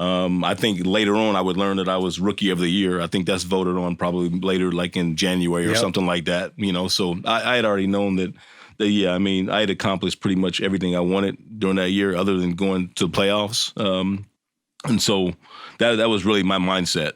I think later on I would learn that I was Rookie of the Year. I think that's voted on probably later, like in January or something like that. So I had already known that I had accomplished pretty much everything I wanted during that year, other than going to the playoffs. And so that was really my mindset.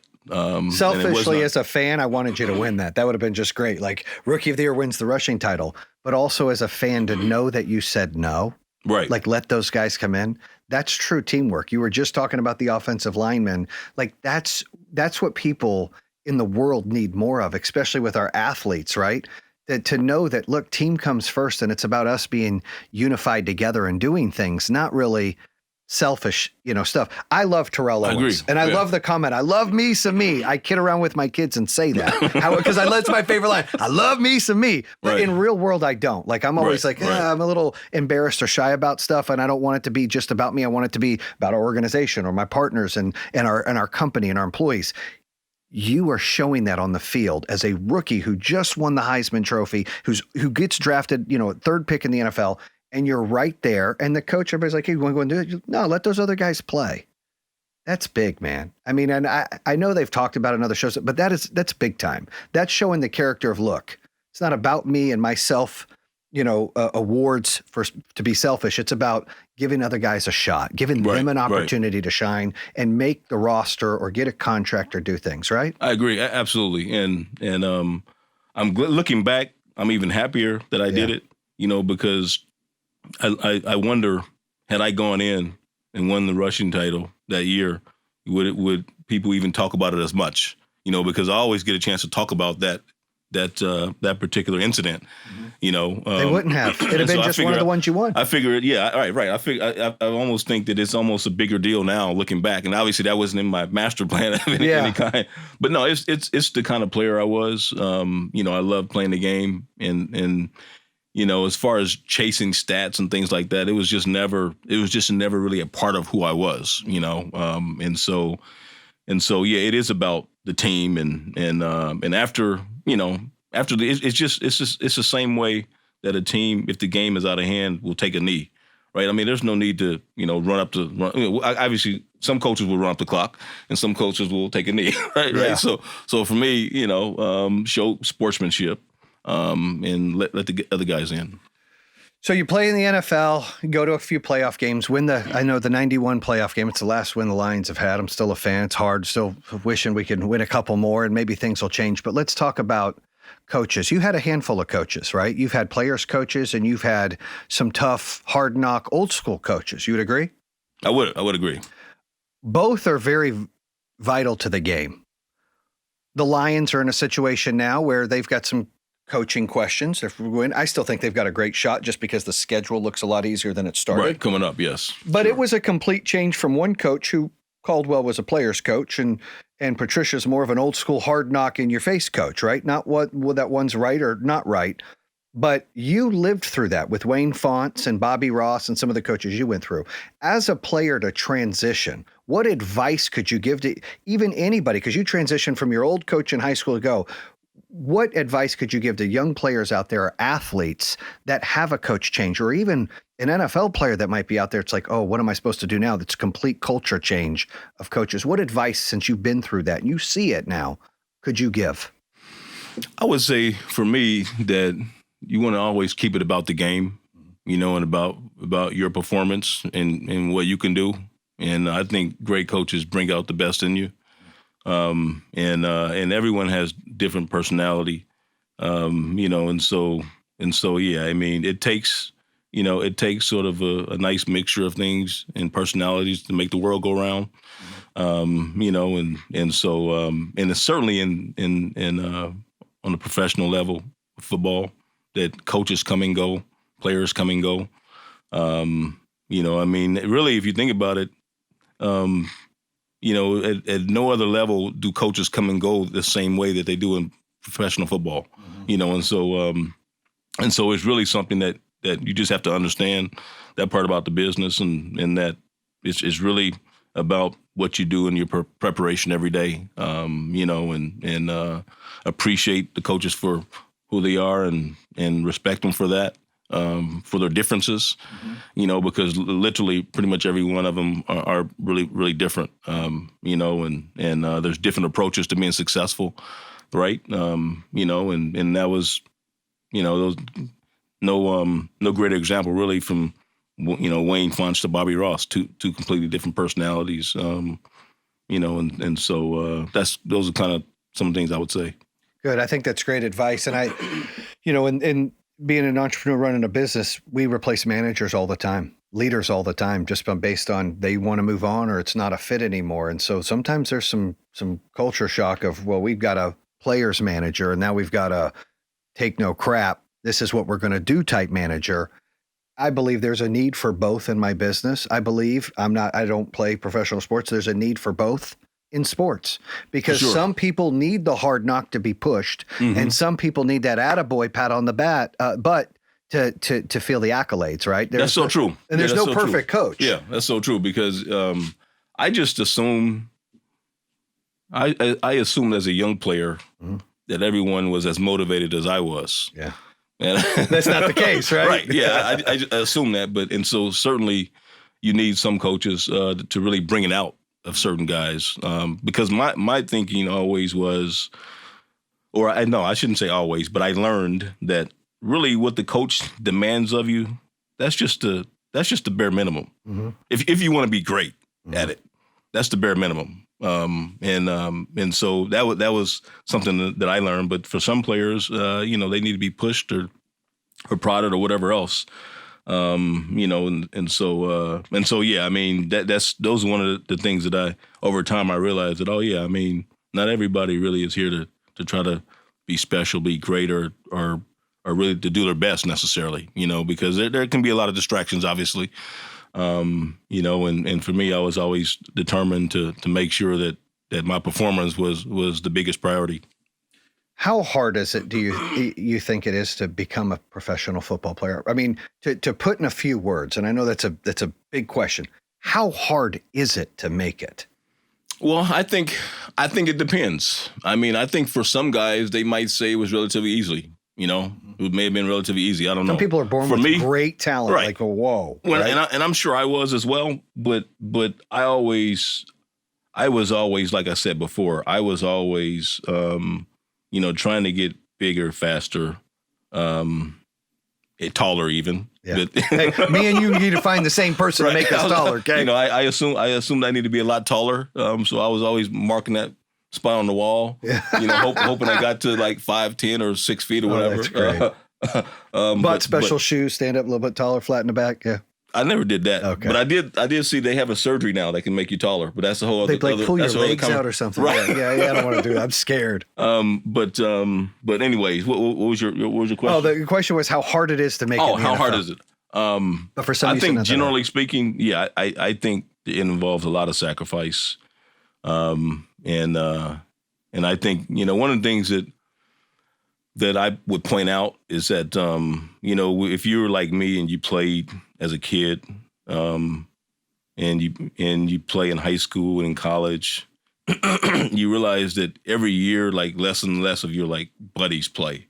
Selfishly, as a fan, I wanted you to win that. That would have been just great. Like Rookie of the Year wins the rushing title, but also as a fan to know that you said no. Right. Like let those guys come in. That's true teamwork. You were just talking about the offensive linemen. Like that's what people in the world need more of, especially with our athletes, right? That to know that, look, team comes first and it's about us being unified together and doing things, not really selfish, stuff. I love Terrell Owens. agree. And I Yeah. love the comment. I love me some me. I kid around with my kids and say that because that's my favorite line. I love me some me. But Right. in real world, I don't. Like I'm always Right, like, right. I'm a little embarrassed or shy about stuff. And I don't want it to be just about me. I want it to be about our organization or my partners and our company and our employees. You are showing that on the field as a rookie who just won the Heisman Trophy, who gets drafted, third pick in the NFL, and you're right there. And the coach, everybody's like, "Hey, you want to go and do it?" No, let those other guys play. That's big, man. I mean, and I know they've talked about it in other shows, but that's big time. That's showing the character of, look, it's not about me and myself, awards to be selfish. It's about giving other guys a shot, giving them an opportunity to shine and make the roster or get a contract or do things, right? I agree, absolutely. And I'm looking back, I'm even happier that I did it, because I wonder, had I gone in and won the rushing title that year, would people even talk about it as much? Because I always get a chance to talk about that particular incident. They wouldn't have. It'd have been just one of the ones you won. I figured, right. I almost think that it's almost a bigger deal now looking back, and obviously that wasn't in my master plan of any kind. But no, it's the kind of player I was. I love playing the game, and as far as chasing stats and things like that, it was just never really a part of who I was. And so it is about the team, and after it's the same way that a team, if the game is out of hand, will take a knee, right? I mean, there's no need to obviously some coaches will run up the clock and some coaches will take a knee, right? Yeah. Right. So for me, show sportsmanship and let the other guys in. So you play in the NFL, you go to a few playoff games, I know the 91 playoff game. It's the last win the Lions have had. I'm still a fan. It's hard, still wishing we could win a couple more and maybe things will change. But let's talk about coaches. You had a handful of coaches, right? You've had players coaches and you've had some tough, hard knock, old school coaches. You would agree? I would agree. Both are very vital to the game. The Lions are in a situation now where they've got some coaching questions. If we win, I still think they've got a great shot just because the schedule looks a lot easier than it started. Right, coming up, yes. But It was a complete change from one coach who Caldwell was a player's coach and Patricia's more of an old school hard knock in your face coach, right? Not what that one's right or not right. But you lived through that with Wayne Fonts and Bobby Ross and some of the coaches you went through. As a player to transition, what advice could you give to even anybody? Because you transitioned from your old coach in high school to go. What advice could you give to young players out there or athletes that have a coach change or even an NFL player that might be out there? It's like, oh, what am I supposed to do now? That's a complete culture change of coaches. What advice, since you've been through that and you see it now, could you give? I would say for me that you want to always keep it about the game, and about your performance and what you can do. And I think great coaches bring out the best in you. And everyone has different personality, and so, yeah, I mean, it takes sort of a nice mixture of things and personalities to make the world go round, and so, and it's certainly in on the professional level of football that coaches come and go, players come and go. I mean, really, if you think about it, at no other level do coaches come and go the same way that they do in professional football, and so it's really something that you just have to understand that part about the business and that it's really about what you do in your preparation every day, and appreciate the coaches for who they are and respect them for that. For their differences, because literally pretty much every one of them are really, really different, and there's different approaches to being successful, right? And that was, those no greater example really from, Wayne Fonts to Bobby Ross, two completely different personalities, and so those are kind of some things I would say. Good. I think that's great advice. And I, in being an entrepreneur running a business, we replace managers all the time. leaders all the time, just based on they want to move on or it's not a fit anymore. And so sometimes there's some culture shock of, well, we've got a players manager and now we've got a take no crap, this is what we're going to do type manager. I believe there's a need for both in my business. I don't play professional sports. There's a need for both in sports because some people need the hard knock to be pushed and some people need that attaboy pat on the butt to feel the accolades, right? That's so true. And there's no perfect coach. Yeah, that's so true because I just assume, I assumed as a young player that everyone was as motivated as I was. Yeah. And that's not the case, right? Right. Yeah, I assume that. And so certainly you need some coaches to really bring it out of certain guys because my thinking always was, I shouldn't say always, but I learned that really what the coach demands of you, that's just the bare minimum. If you want to be great at it, that's the bare minimum. And so that was something that I learned. But for some players, they need to be pushed or prodded or whatever else. And so yeah, I mean those are one of the things that over time I realized that not everybody really is here to try to be special, be great, or really to do their best necessarily. Because there can be a lot of distractions, obviously. And for me, I was always determined to make sure that my performance was the biggest priority. How hard is it, do you think it is to become a professional football player? I mean, to put in a few words, and I know that's a big question. How hard is it to make it? Well, I think it depends. I mean, I think for some guys, they might say it was relatively easily. It may have been relatively easy. I don't know. Some people are born with great talent, right. Like a whoa. Well, right? and I'm sure I was as well. But I was always, like I said before, I was always, trying to get bigger, faster, taller even. Yeah. Hey, me and you need to find the same person to make us taller. Okay. I assumed I need to be a lot taller. So I was always marking that spot on the wall. Yeah. Hoping I got to like 5'10" or 6 feet or whatever. That's great. But special shoes, stand up a little bit taller, flat in the back. Yeah. I never did that. Okay. But I did see they have a surgery now that can make you taller. But that's a whole other. They pull your legs out or something. Right. Yeah. I don't want to do that. I'm scared. But anyways, what was your question? Oh, the question was how hard it is to make it. How hard is it? But for some, I think generally speaking, yeah, I think it involves a lot of sacrifice. And I think, one of the things that I would point out is that, if you were like me and you played as a kid, and you play in high school and in college, you realize that every year, like less and less of your like buddies play,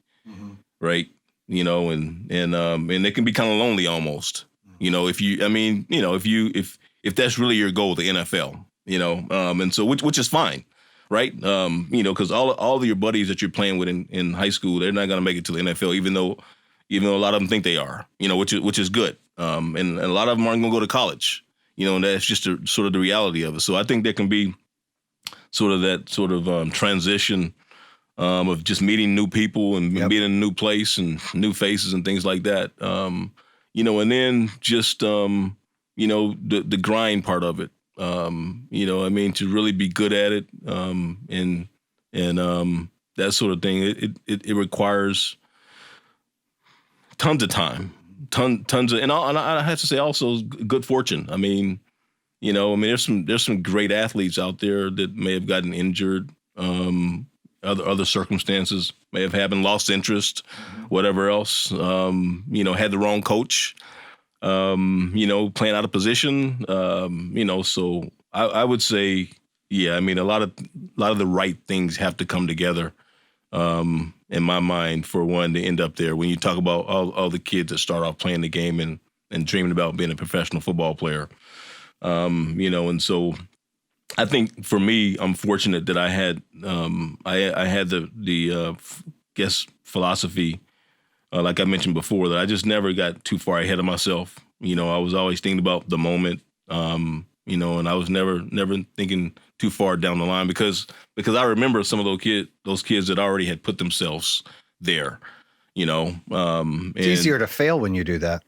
right? And it can be kind of lonely almost, if that's really your goal, the NFL, and so which is fine. Right. Because all of your buddies that you're playing with in high school, they're not going to make it to the NFL, even though a lot of them think they are, which is good. And a lot of them aren't going to go to college, and that's just sort of the reality of it. So I think there can be sort of that transition of just meeting new people and being in a new place and new faces and things like that. And then just, the grind part of it. To really be good at it, and that sort of thing. It requires tons of time, tons of, and I have to say also good fortune. There's some great athletes out there that may have gotten injured, other circumstances may have happened, lost interest, whatever else. Had the wrong coach. Playing out of position, so I would say, yeah, a lot of the right things have to come together, in my mind, for one to end up there. When you talk about all the kids that start off playing the game and dreaming about being a professional football player, and so I think for me, I'm fortunate that I had the philosophy. Like I mentioned before, that I just never got too far ahead of myself. I was always thinking about the moment, and I was never thinking too far down the line because I remember some of those kids that already had put themselves there, It's easier to fail when you do that.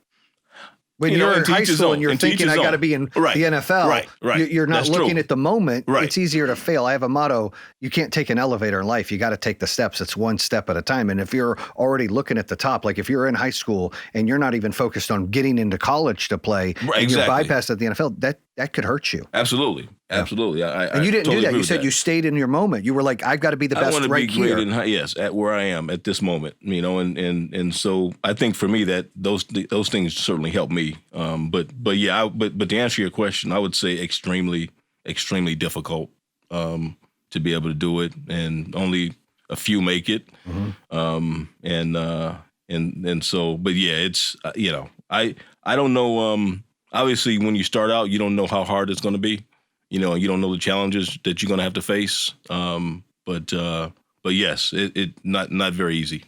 When You know, you're and in high teach his school own, and you're and teach thinking, his I got to own. be in Right. the NFL, Right. you're not That's looking true. at the moment. Right. It's easier to fail. I have a motto, you can't take an elevator in life. You got to take the steps. It's one step at a time. And if you're already looking at the top, like if you're in high school and you're not even focused on getting into college to play, Right, and you're exactly. bypassed at the NFL, that could hurt you. Absolutely. Absolutely. And you didn't totally do that. agree You with said you stayed in your moment. You were like, I've got to be the I best want to right be here. great yes, at where I am at this moment, you know, and so I think for me that those things certainly help me. But to answer your question, I would say extremely difficult to be able to do it, and only a few make it. Mm-hmm. And so, but yeah, it's you know, I don't know. Obviously, when you start out, you don't know how hard it's going to be. You know, you don't know the challenges that you're going to have to face. But yes, it not very easy.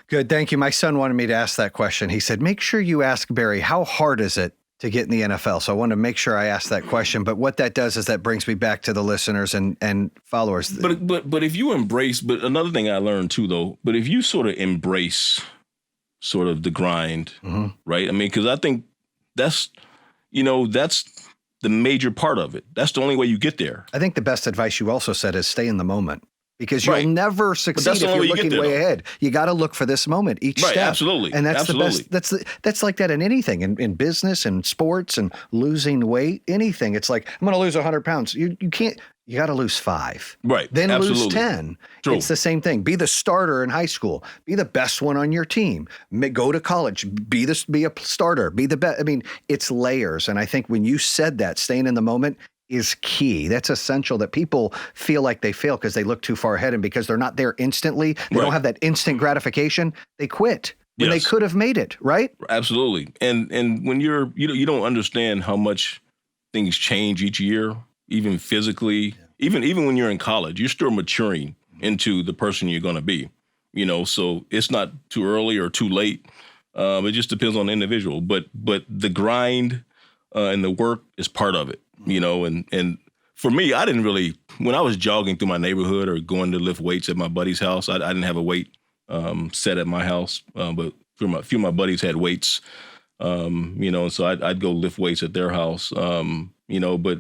Good. Thank you. My son wanted me to ask that question. He said, make sure you ask Barry, how hard is it to get in the NFL? So I wanted to make sure I asked that question. But what that does is that brings me back to the listeners and followers. But if you embrace, but another thing I learned too, though, but if you sort of embrace sort of the grind, Mm-hmm. right? I mean, because I think that's the major part of it. That's the only way you get there. I think the best advice you also said is stay in the moment, because Right. you'll never that's succeed the if only you're way you get looking there, way though. ahead. You got to look for this moment each Right, step. absolutely. And that's Absolutely. the best. That's like that in anything, in business and sports and losing weight, anything. It's like, I'm going to lose 100 pounds. You can't. You got to lose 5. Right. Then lose Absolutely. 10. True. It's the same thing. Be the starter in high school. Be the best one on your team. Go to college. Be a starter. Be the best. I mean, it's layers. And I think when you said that, staying in the moment is key. That's essential, that people feel like they fail because they look too far ahead, and because they're not there instantly, they Right. don't have that instant gratification, they quit when they Yes. could have made it, right? Absolutely. And when you don't understand how much things change each year, even physically, even when you're in college, you're still maturing into the person you're going to be, you know, so it's not too early or too late. It just depends on the individual, but the grind and the work is part of it, you know, and for me, I didn't really, when I was jogging through my neighborhood or going to lift weights at my buddy's house, I didn't have a weight set at my house, but a few of my buddies had weights, you know, and so I'd go lift weights at their house, you know, but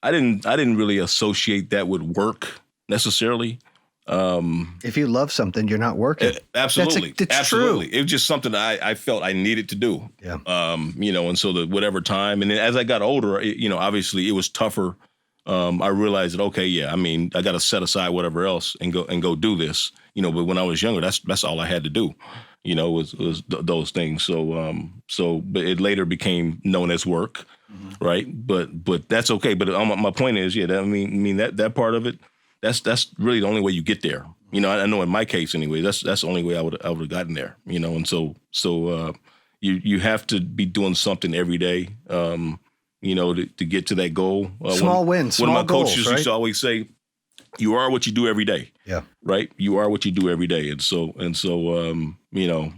I didn't really associate that with work necessarily. If you love something, you're not working. Absolutely. It's Absolutely. true. It was just something I felt I needed to do. Yeah. You know, and so whatever time, and then as I got older, you know, obviously it was tougher. I realized that, okay, yeah, I mean, I got to set aside whatever else and go do this, you know, but when I was younger, that's all I had to do, you know, was those things. So, but it later became known as work. Mm-hmm. Right. But that's okay. But my point is, yeah, I mean that part of it, that's really the only way you get there. You know, I know in my case anyway, that's the only way I would have gotten there, you know? And so you have to be doing something every day, you know, to get to that goal. Small wins, small One of my goals, coaches right? used to always say, you are what you do every day. Yeah. Right. You are what you do every day. And so you know,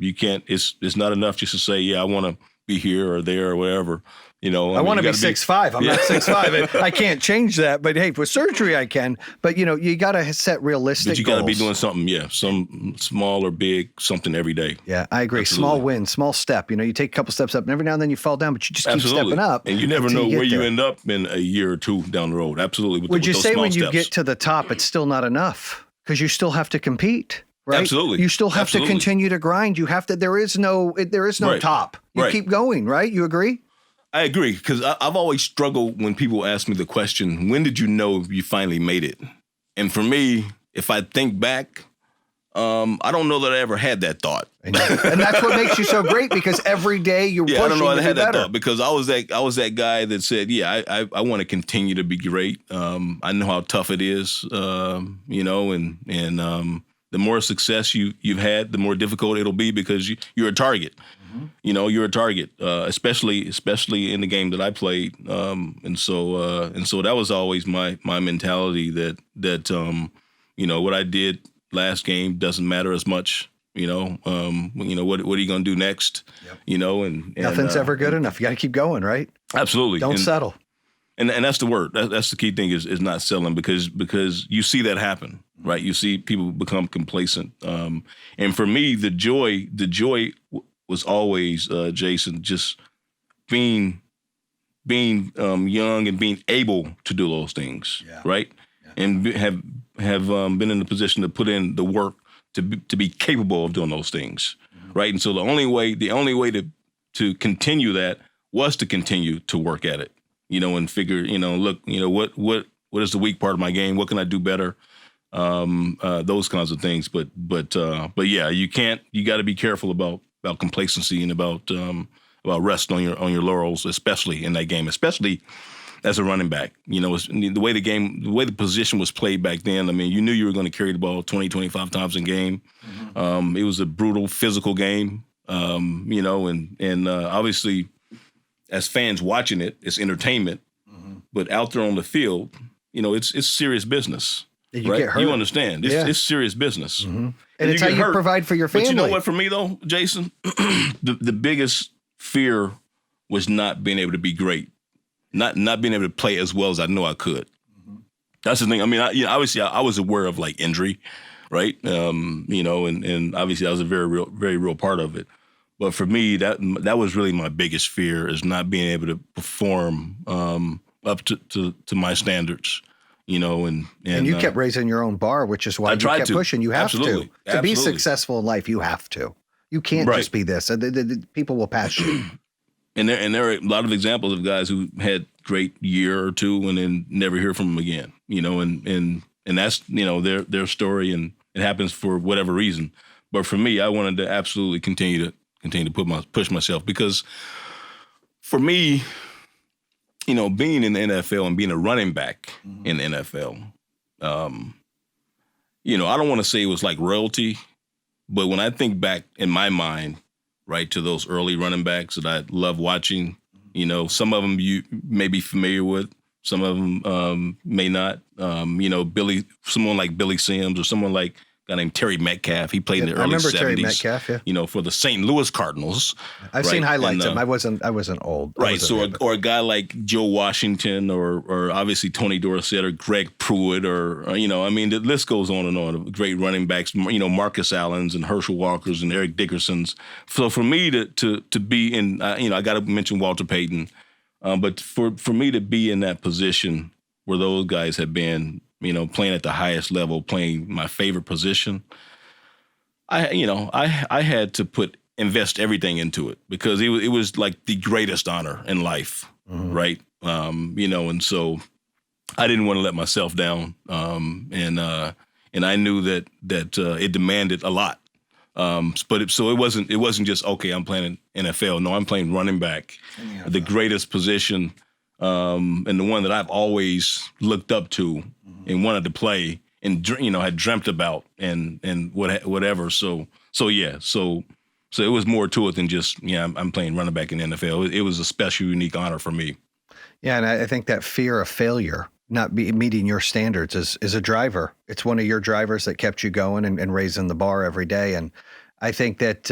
you can't, it's not enough just to say, yeah, I want to be here or there or whatever. You know, I want to be 6'5". I'm not 6'5". I can't change that. But hey, with surgery, I can. But you know, you got to set realistic But you got to be goals. doing something, some small or big, something every day. Yeah, I agree. Absolutely. Small win, small step. You know, you take a couple steps up, and every now and then you fall down, but you just keep Absolutely. stepping up. And you never until know where you there. end up in a year or two down the road. Absolutely. Would you those say small when you steps. get to the top, it's still not enough because you still have to compete? Right? Absolutely. You still have Absolutely. to continue to grind. You have to. There is no Right. top. You Right. keep going. Right? You agree? I agree, because I've always struggled when people ask me the question, when did you know you finally made it? And for me, if I think back, I don't know that I ever had that thought. And that's what makes you so great, because every day you're Yeah, I pushing don't know to I had be that better. thought, because I was that guy that said, yeah, I want to continue to be great. I know how tough it is, you know, and the more success you've had, the more difficult it'll be, because you're a target. Mm-hmm. You know, you're a target, especially in the game that I played, and so that was always my mentality that you know, what I did last game doesn't matter as much. You know, what are you going to do next? Yep. You know, and Nothing's ever good enough. You got to keep going, right? Absolutely. Don't settle. And that's the word. That's the key thing is not selling, because you see that happen, right? You see people become complacent. And for me, the joy was always, Jayson, just being young and being able to do those things, right? Yeah. And have been in the position to put in the work to be capable of doing those things, right? And so the only way to continue that was to continue to work at it, and figure, look, what is the weak part of my game? What can I do better? Those kinds of things. But yeah, you got to be careful about complacency and about rest on your laurels, especially in that game, especially as a running back. The way the position was played back then, I mean, you knew you were going to carry the ball 20, 25 times a game. It was a brutal physical game, and obviously as fans watching it, it's entertainment, but out there on the field, it's serious business. You right? Get hurt. You understand. It's serious business. And it's how you provide for your family. But you know what, for me though, Jayson, the biggest fear was not being able to be great, not being able to play as well as I know I could. That's the thing. I mean, obviously I was aware of like injury, right? And obviously that was a very real part of it. But for me, that was really my biggest fear, is not being able to perform up to my standards. And you kept raising your own bar, which is why you kept pushing. You have Absolutely. to be successful in life. You have to. You can't just be this. The people will pass you. And there are a lot of examples of guys who had great year or two and then never hear from them again. And that's their story, and it happens for whatever reason. But for me, I wanted to absolutely continue to push myself, because for me, being in the NFL and being a running back in the NFL, I don't want to say it was like royalty, but when I think back in my mind, right, to those early running backs that I love watching, some of them you may be familiar with, some of them may not. Someone like Billy Sims, or someone like a guy named Terry Metcalf. He played in the early 70s. Terry Metcalf, for the St. Louis Cardinals. I've seen highlights of him. I wasn't old. Right. Or a guy like Joe Washington, or obviously Tony Dorsett, or Greg Pruitt, or the list goes on and on. Great running backs, Marcus Allens and Herschel Walkers and Eric Dickersons. So for me to be in, I got to mention Walter Payton, but for me to be in that position where those guys have been, playing at the highest level, playing my favorite position, I had to invest everything into it, because it was like the greatest honor in life, right? And so I didn't want to let myself down, and I knew that it demanded a lot. But it wasn't just, okay, I'm playing NFL. No, I'm playing running back, the greatest position, and the one that I've always looked up to and wanted to play, and had dreamt about, and whatever. So it was more to it than just I'm playing running back in the NFL. It was a special, unique honor for me. Yeah, and I think that fear of failure, not meeting your standards, is a driver. It's one of your drivers that kept you going and raising the bar every day. And I think that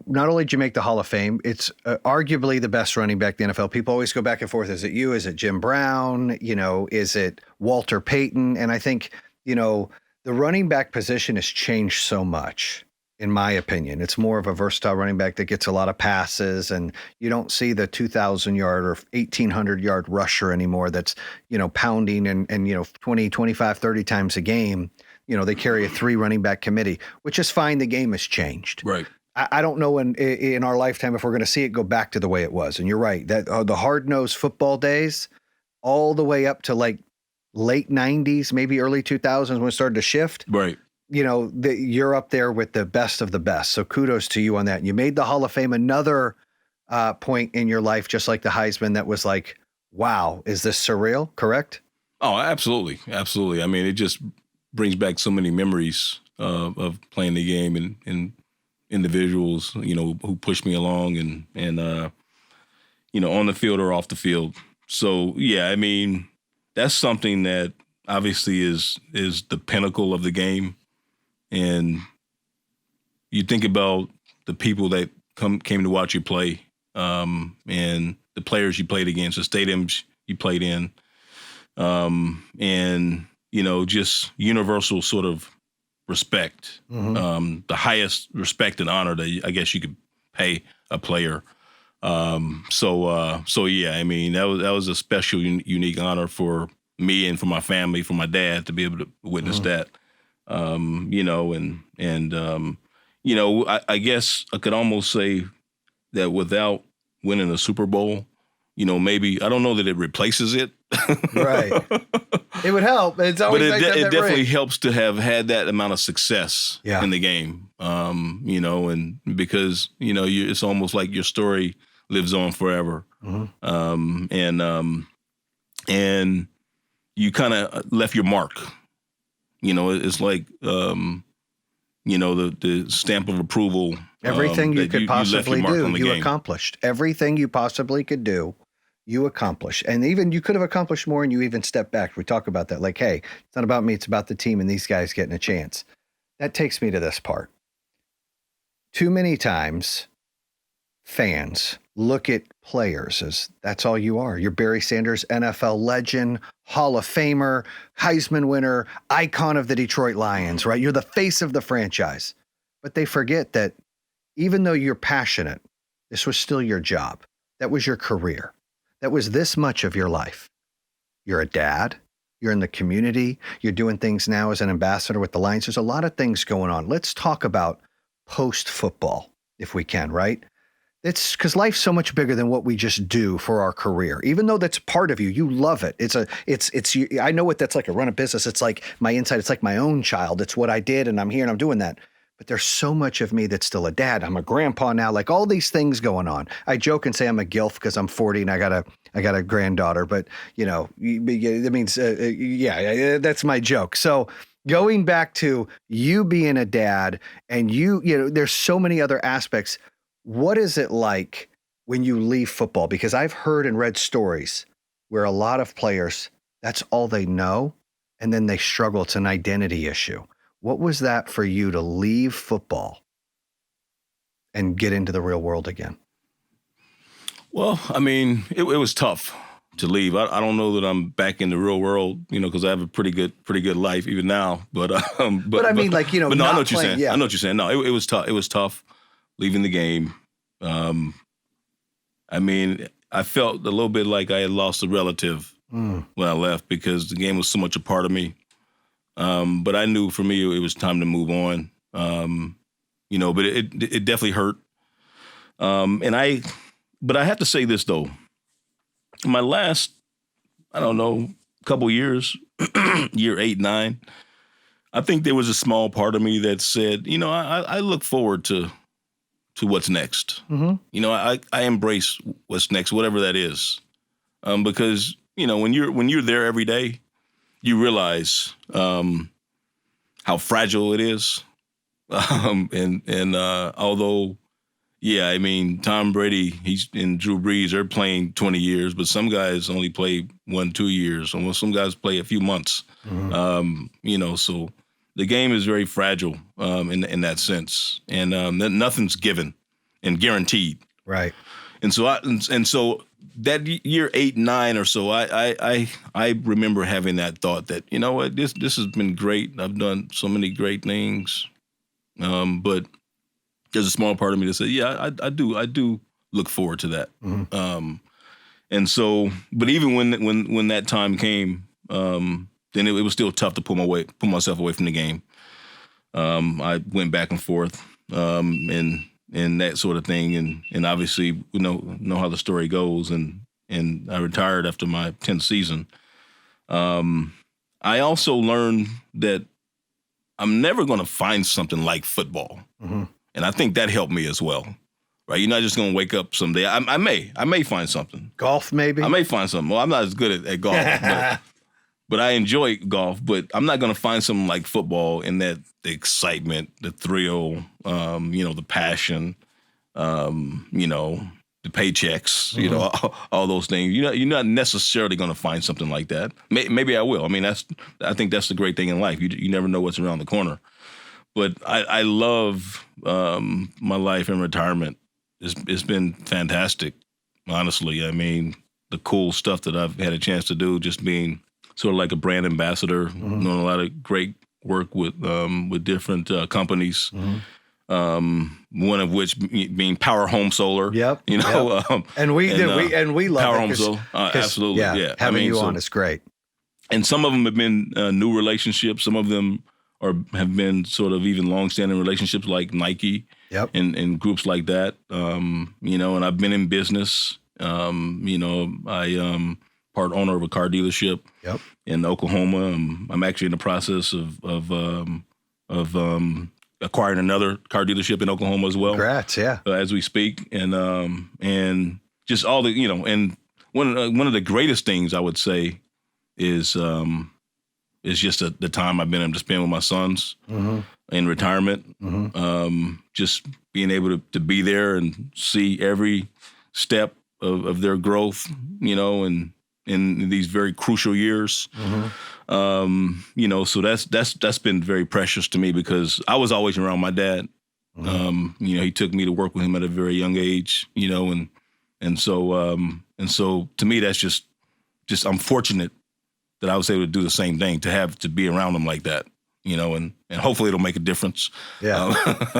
not only did you make the Hall of Fame, it's arguably the best running back in the NFL. People always go back and forth. Is it you? Is it Jim Brown? Is it Walter Payton? And I think, the running back position has changed so much, in my opinion. It's more of a versatile running back that gets a lot of passes, and you don't see the 2,000-yard or 1,800-yard rusher anymore that's, pounding and 20, 25, 30 times a game. They carry a 3 running back committee, which is fine. The game has changed. Right. I don't know in our lifetime if we're going to see it go back to the way it was. And you're right, that the hard-nosed football days, all the way up to like late 90s, maybe early 2000s, when it started to shift. Right. You're up there with the best of the best. So kudos to you on that. You made the Hall of Fame, another point in your life, just like the Heisman, that was like, wow, is this surreal? Correct? Oh, absolutely. Absolutely. I mean, it just brings back so many memories of playing the game, and individuals, who pushed me along, and on the field or off the field. So, yeah, I mean, that's something that obviously is the pinnacle of the game. And you think about the people that came to watch you play, and the players you played against, the stadiums you played in, and, just universal sort of respect, the highest respect and honor that I guess you could pay a player. So yeah, I mean, that was a special, unique honor for me and for my family, for my dad to be able to witness that. I guess I could almost say that without winning a Super Bowl, maybe, I don't know that it replaces it. Right. It would help. It's always but nice to have it that definitely ring. helps to have had that amount of success in the game. And because, it's almost like your story lives on forever. And you kind of left your mark. It's like, the stamp of approval. Everything you could possibly do, you game. accomplished. Everything you possibly could do, you accomplished. And even you could have accomplished more, and you even stepped back. We talk about that. Like, hey, it's not about me. It's about the team and these guys getting a chance. That takes me to this part. Too many times, fans look at players as that's all you are. You're Barry Sanders, NFL legend, Hall of Famer, Heisman winner, icon of the Detroit Lions, right? You're the face of the franchise. But they forget that even though you're passionate, this was still your job. That was your career. That was this much of your life. You're a dad. You're in the community. You're doing things now as an ambassador with the Lions. There's a lot of things going on. Let's talk about post-football, if we can, right? It's because life's so much bigger than what we just do for our career. Even though that's part of you, you love it. I know what that's like. I run a business. It's like my inside. It's like my own child. It's what I did, and I'm here and I'm doing that. But there's so much of me that's still a dad. I'm a grandpa now, like all these things going on. I joke and say I'm a gilf because I'm 40 and I got a granddaughter, but that means, that's my joke. So going back to you being a dad and there's so many other aspects. What is it like when you leave football? Because I've heard and read stories where a lot of players, that's all they know. And then they struggle. It's an identity issue. What was that for you to leave football and get into the real world again? Well, I mean, it was tough to leave. I don't know that I'm back in the real world, because I have a pretty good life even now. But I mean, but no, I know what you're saying. Yeah. I know what you're saying. No, it was tough. It was tough leaving the game. I mean, I felt a little bit like I had lost a relative when I left because the game was so much a part of me. But I knew for me it was time to move on. But it definitely hurt. But I have to say this though. My last, I don't know, couple years, year 8, 9, I think there was a small part of me that said, I look forward to what's next. I embrace what's next, whatever that is. Because, when you're there every day, you realize how fragile it is. Although, yeah, I mean, Tom Brady, and Drew Brees, they're playing 20 years, but some guys only play 1-2 years, and some guys play a few months. So the game is very fragile in that sense, and nothing's given and guaranteed. Right. And so that year 8, 9 or so, I remember having that thought that, what, this has been great. I've done so many great things, but there's a small part of me that said, yeah, I do look forward to that. And so, but even when that time came, then it was still tough to pull myself away from the game. I went back and forth, and that sort of thing. And obviously, we know how the story goes. And I retired after my 10th season. I also learned that I'm never going to find something like football. And I think that helped me as well. Right? You're not just going to wake up someday. I may find something. Golf, maybe? I may find something. Well, I'm not as good at golf, but I enjoy golf. But I'm not going to find something like football in that the excitement, the thrill, the passion, the paychecks, all those things. You're not necessarily going to find something like that. Maybe I will. I mean, I think that's the great thing in life. You never know what's around the corner. But I love my life in retirement. It's been fantastic, honestly. I mean, the cool stuff that I've had a chance to do, just being sort of like a brand ambassador, doing a lot of great work with different companies. One of which being POWERHOME Solar. Yep. You know, yep. And we love POWERHOME it. Solar. Absolutely. Yeah. Having you on is great. And some of them have been new relationships. Some of them have been sort of even long-standing relationships, like Nike. Yep. And groups like that. You know, and I've been in business. You know, I part owner of a car dealership. Yep. In Oklahoma. I'm actually in the process of acquiring another car dealership in Oklahoma as well. Congrats, yeah. As we speak, and just all the, you know, and one of the greatest things I would say is just the time I've been able to spend with my sons in retirement. Just being able to be there and see every step of their growth, you know, and in these very crucial years. You know, so that's been very precious to me because I was always around my dad. You know, he took me to work with him at a very young age, you know, and so to me, that's just I'm fortunate that I was able to do the same thing, to be around him like that, you know, and hopefully it'll make a difference. Yeah.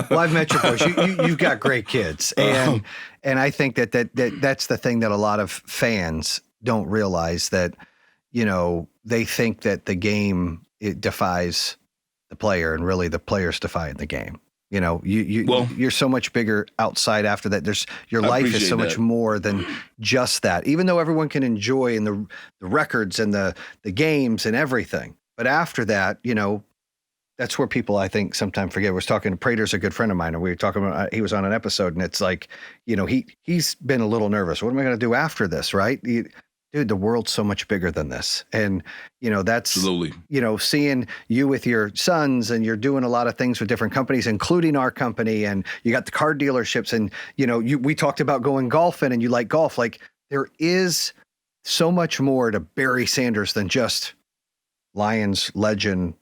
Well, I've met your boys. You've got great kids. And I think that's the thing that a lot of fans don't realize, that, you know, they think that the game, it defies the player, and really the player's defying the game. You know, you're so much bigger outside after that. Your life is so much more than just that, even though everyone can enjoy in the records and the games and everything. But after that, you know, that's where people, I think, sometimes forget. I was talking to Prater's a good friend of mine, and we were talking about, he was on an episode, and it's like, you know, he's been a little nervous. What am I going to do after this? Right. Dude, the world's so much bigger than this. And, you know, that's, absolutely, you know, seeing you with your sons, and you're doing a lot of things with different companies, including our company, and you got the car dealerships, and, you know, we talked about going golfing, and you like golf. Like, there is so much more to Barry Sanders than just Lions legend,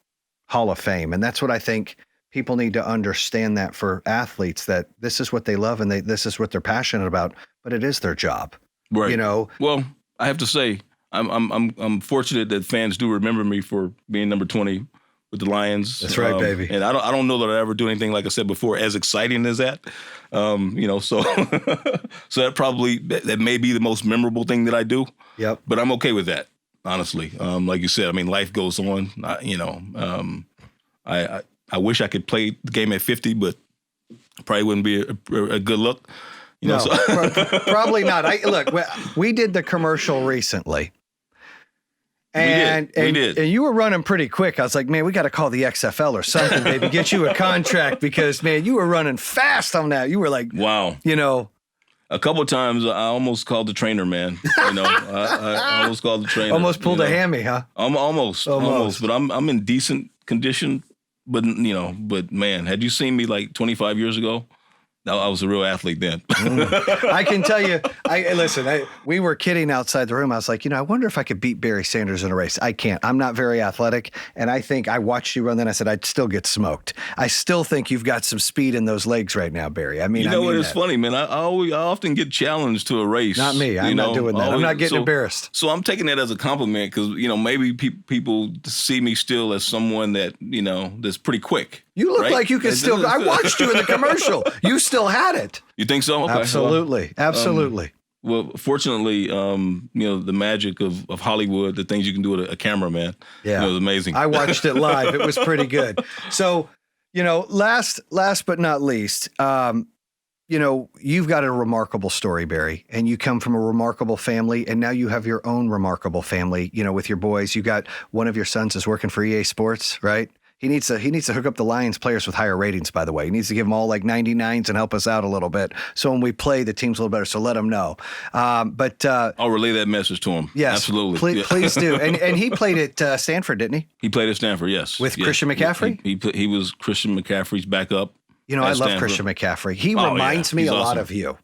Hall of Fame. And that's what I think people need to understand, that for athletes, that this is what they love, and this is what they're passionate about, but it is their job. Right. You know, well, I have to say, I'm fortunate that fans do remember me for being number 20 with the Lions. That's right, baby. And I don't know that I ever do anything, like I said before, as exciting as that. You know, so so that may be the most memorable thing that I do. Yep. But I'm okay with that, honestly. Like you said, I mean, life goes on. You know, I wish I could play the game at 50, but probably wouldn't be a good look. You know, no, probably not. Look, we did the commercial recently. And we did. And you were running pretty quick. I was like, man, we got to call the XFL or something, baby. Get you a contract, because, man, you were running fast on that. You were like, wow. You know. A couple of times I almost called the trainer, man. You know, I almost called the trainer. Almost pulled a hammy, huh? Almost. But I'm in decent condition. But, you know, man, had you seen me like 25 years ago, I was a real athlete then. I can tell you, we were kidding outside the room. I was like, you know, I wonder if I could beat Barry Sanders in a race. I can't. I'm not very athletic. And I think I watched you run then. I said, I'd still get smoked. I still think you've got some speed in those legs right now, Barry. I mean, you know what? It's funny, man. I often get challenged to a race. Not me. I'm not doing that. I'm not getting embarrassed. So I'm taking that as a compliment, because, you know, maybe people see me still as someone that, you know, that's pretty quick. You look like you can still. I watched you in the commercial. You still had it. You think so? Okay. Absolutely. Absolutely. Well, fortunately, you know, the magic of Hollywood, the things you can do with a camera, man. Yeah. You know, it was amazing. I watched it live. It was pretty good. So, you know, last but not least, you know, you've got a remarkable story, Barry, and you come from a remarkable family, and now you have your own remarkable family, you know, with your boys. You got one of your sons is working for EA Sports, right? He needs to hook up the Lions players with higher ratings, by the way. He needs to give them all like 99s and help us out a little bit. So when we play, the team's a little better. So let him know. But I'll relay that message to him. Yes, absolutely. Please do. And he played at Stanford, didn't he? He played at Stanford, yes. With Christian McCaffrey? He was Christian McCaffrey's backup. You know, I love Christian McCaffrey. He reminds me a lot of you.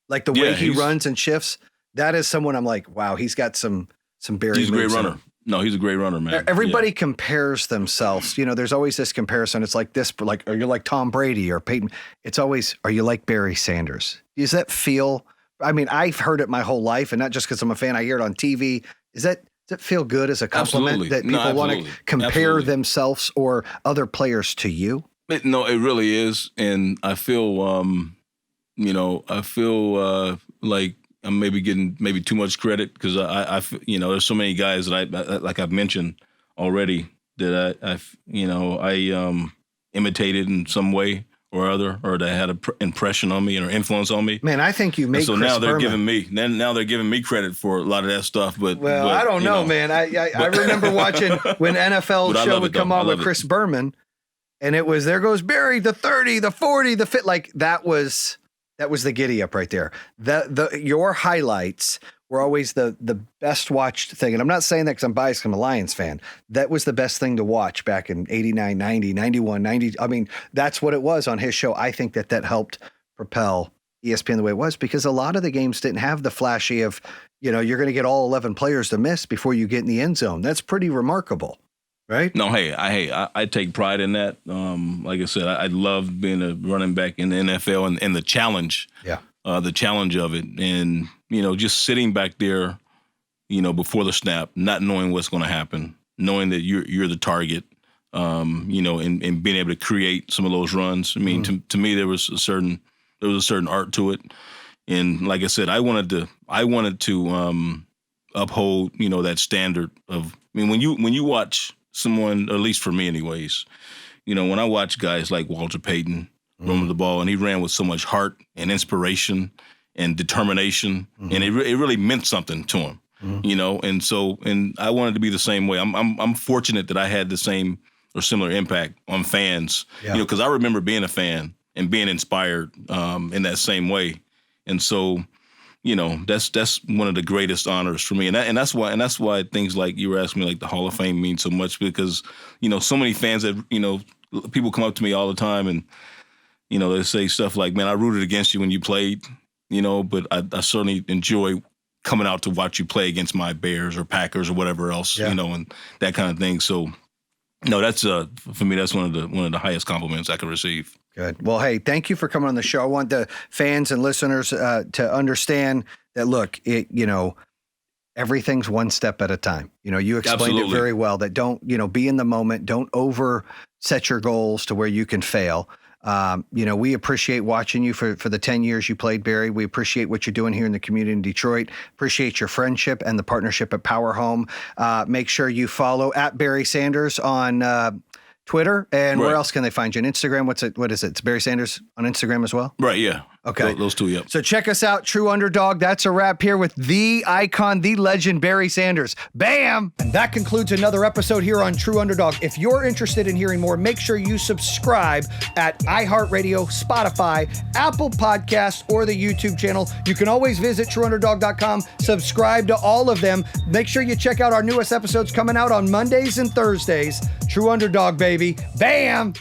Like the way he runs and shifts. That is someone I'm like, wow, he's got some Barry. He's a great runner. No, he's a great runner, man. Everybody compares themselves. You know, there's always this comparison. It's like this, like, are you like Tom Brady or Peyton? It's always, are you like Barry Sanders? Does that feel, I mean, I've heard it my whole life, and not just because I'm a fan, I hear it on TV. Does it feel good as a compliment that people want to compare themselves or other players to you? No, it really is, and I feel, like I'm maybe getting too much credit because there's so many guys that I like I've mentioned already that I imitated in some way or other, or that had an impression on me or influence on me. Man, I think you made so Chris now they're Berman. giving me credit for a lot of that stuff. But I don't know, man. I remember watching when NFL show would come on with Chris Berman, and it was there goes Barry, the 30, the 40, the fit. Like that was the giddy up right there. Your highlights were always the best watched thing. And I'm not saying that because I'm biased, 'cause I'm a Lions fan. That was the best thing to watch back in 89, 90, 91, 90. I mean, that's what it was on his show. I think that helped propel ESPN the way it was, because a lot of the games didn't have the flashy of, you're going to get all 11 players to miss before you get in the end zone. That's pretty remarkable. Right? No, I take pride in that. Like I said, I love being a running back in the NFL and the challenge. Yeah. The challenge of it. And, just sitting back there, before the snap, not knowing what's going to happen, knowing that you're the target, and being able to create some of those runs. I mean, to me, there was a certain art to it. And like I said, I wanted to uphold, that standard of, when you watch someone, or at least for me anyways, when I watch guys like Walter Payton run with the ball, and he ran with so much heart and inspiration and determination, and it really meant something to him, and I wanted to be the same way. I'm fortunate that I had the same or similar impact on fans, because I remember being a fan and being inspired in that same way. And so, that's one of the greatest honors for me. And that's why things like you were asking me, like the Hall of Fame means so much, because, so many fans that, people come up to me all the time and, they say stuff like, man, I rooted against you when you played, but I certainly enjoy coming out to watch you play against my Bears or Packers or whatever else, and that kind of thing. So, no, that's for me, that's one of the highest compliments I could receive. Good. Well, hey, thank you for coming on the show. I want the fans and listeners to understand that, look, everything's one step at a time. You explained it very well, that don't, be in the moment. Don't over set your goals to where you can fail. We appreciate watching you for the 10 years you played, Barry. We appreciate what you're doing here in the community in Detroit. Appreciate your friendship and the partnership at Power Home. Make sure you follow at Barry Sanders on Twitter. And where else can they find you? On Instagram? What is it? It's Barry Sanders on Instagram as well? Right, yeah. Okay. Those two, yep. So check us out, True Underdog. That's a wrap here with the icon, the legend, Barry Sanders. Bam! And that concludes another episode here on True Underdog. If you're interested in hearing more, make sure you subscribe at iHeartRadio, Spotify, Apple Podcasts, or the YouTube channel. You can always visit TrueUnderdog.com, subscribe to all of them. Make sure you check out our newest episodes coming out on Mondays and Thursdays. True Underdog, baby. Bam!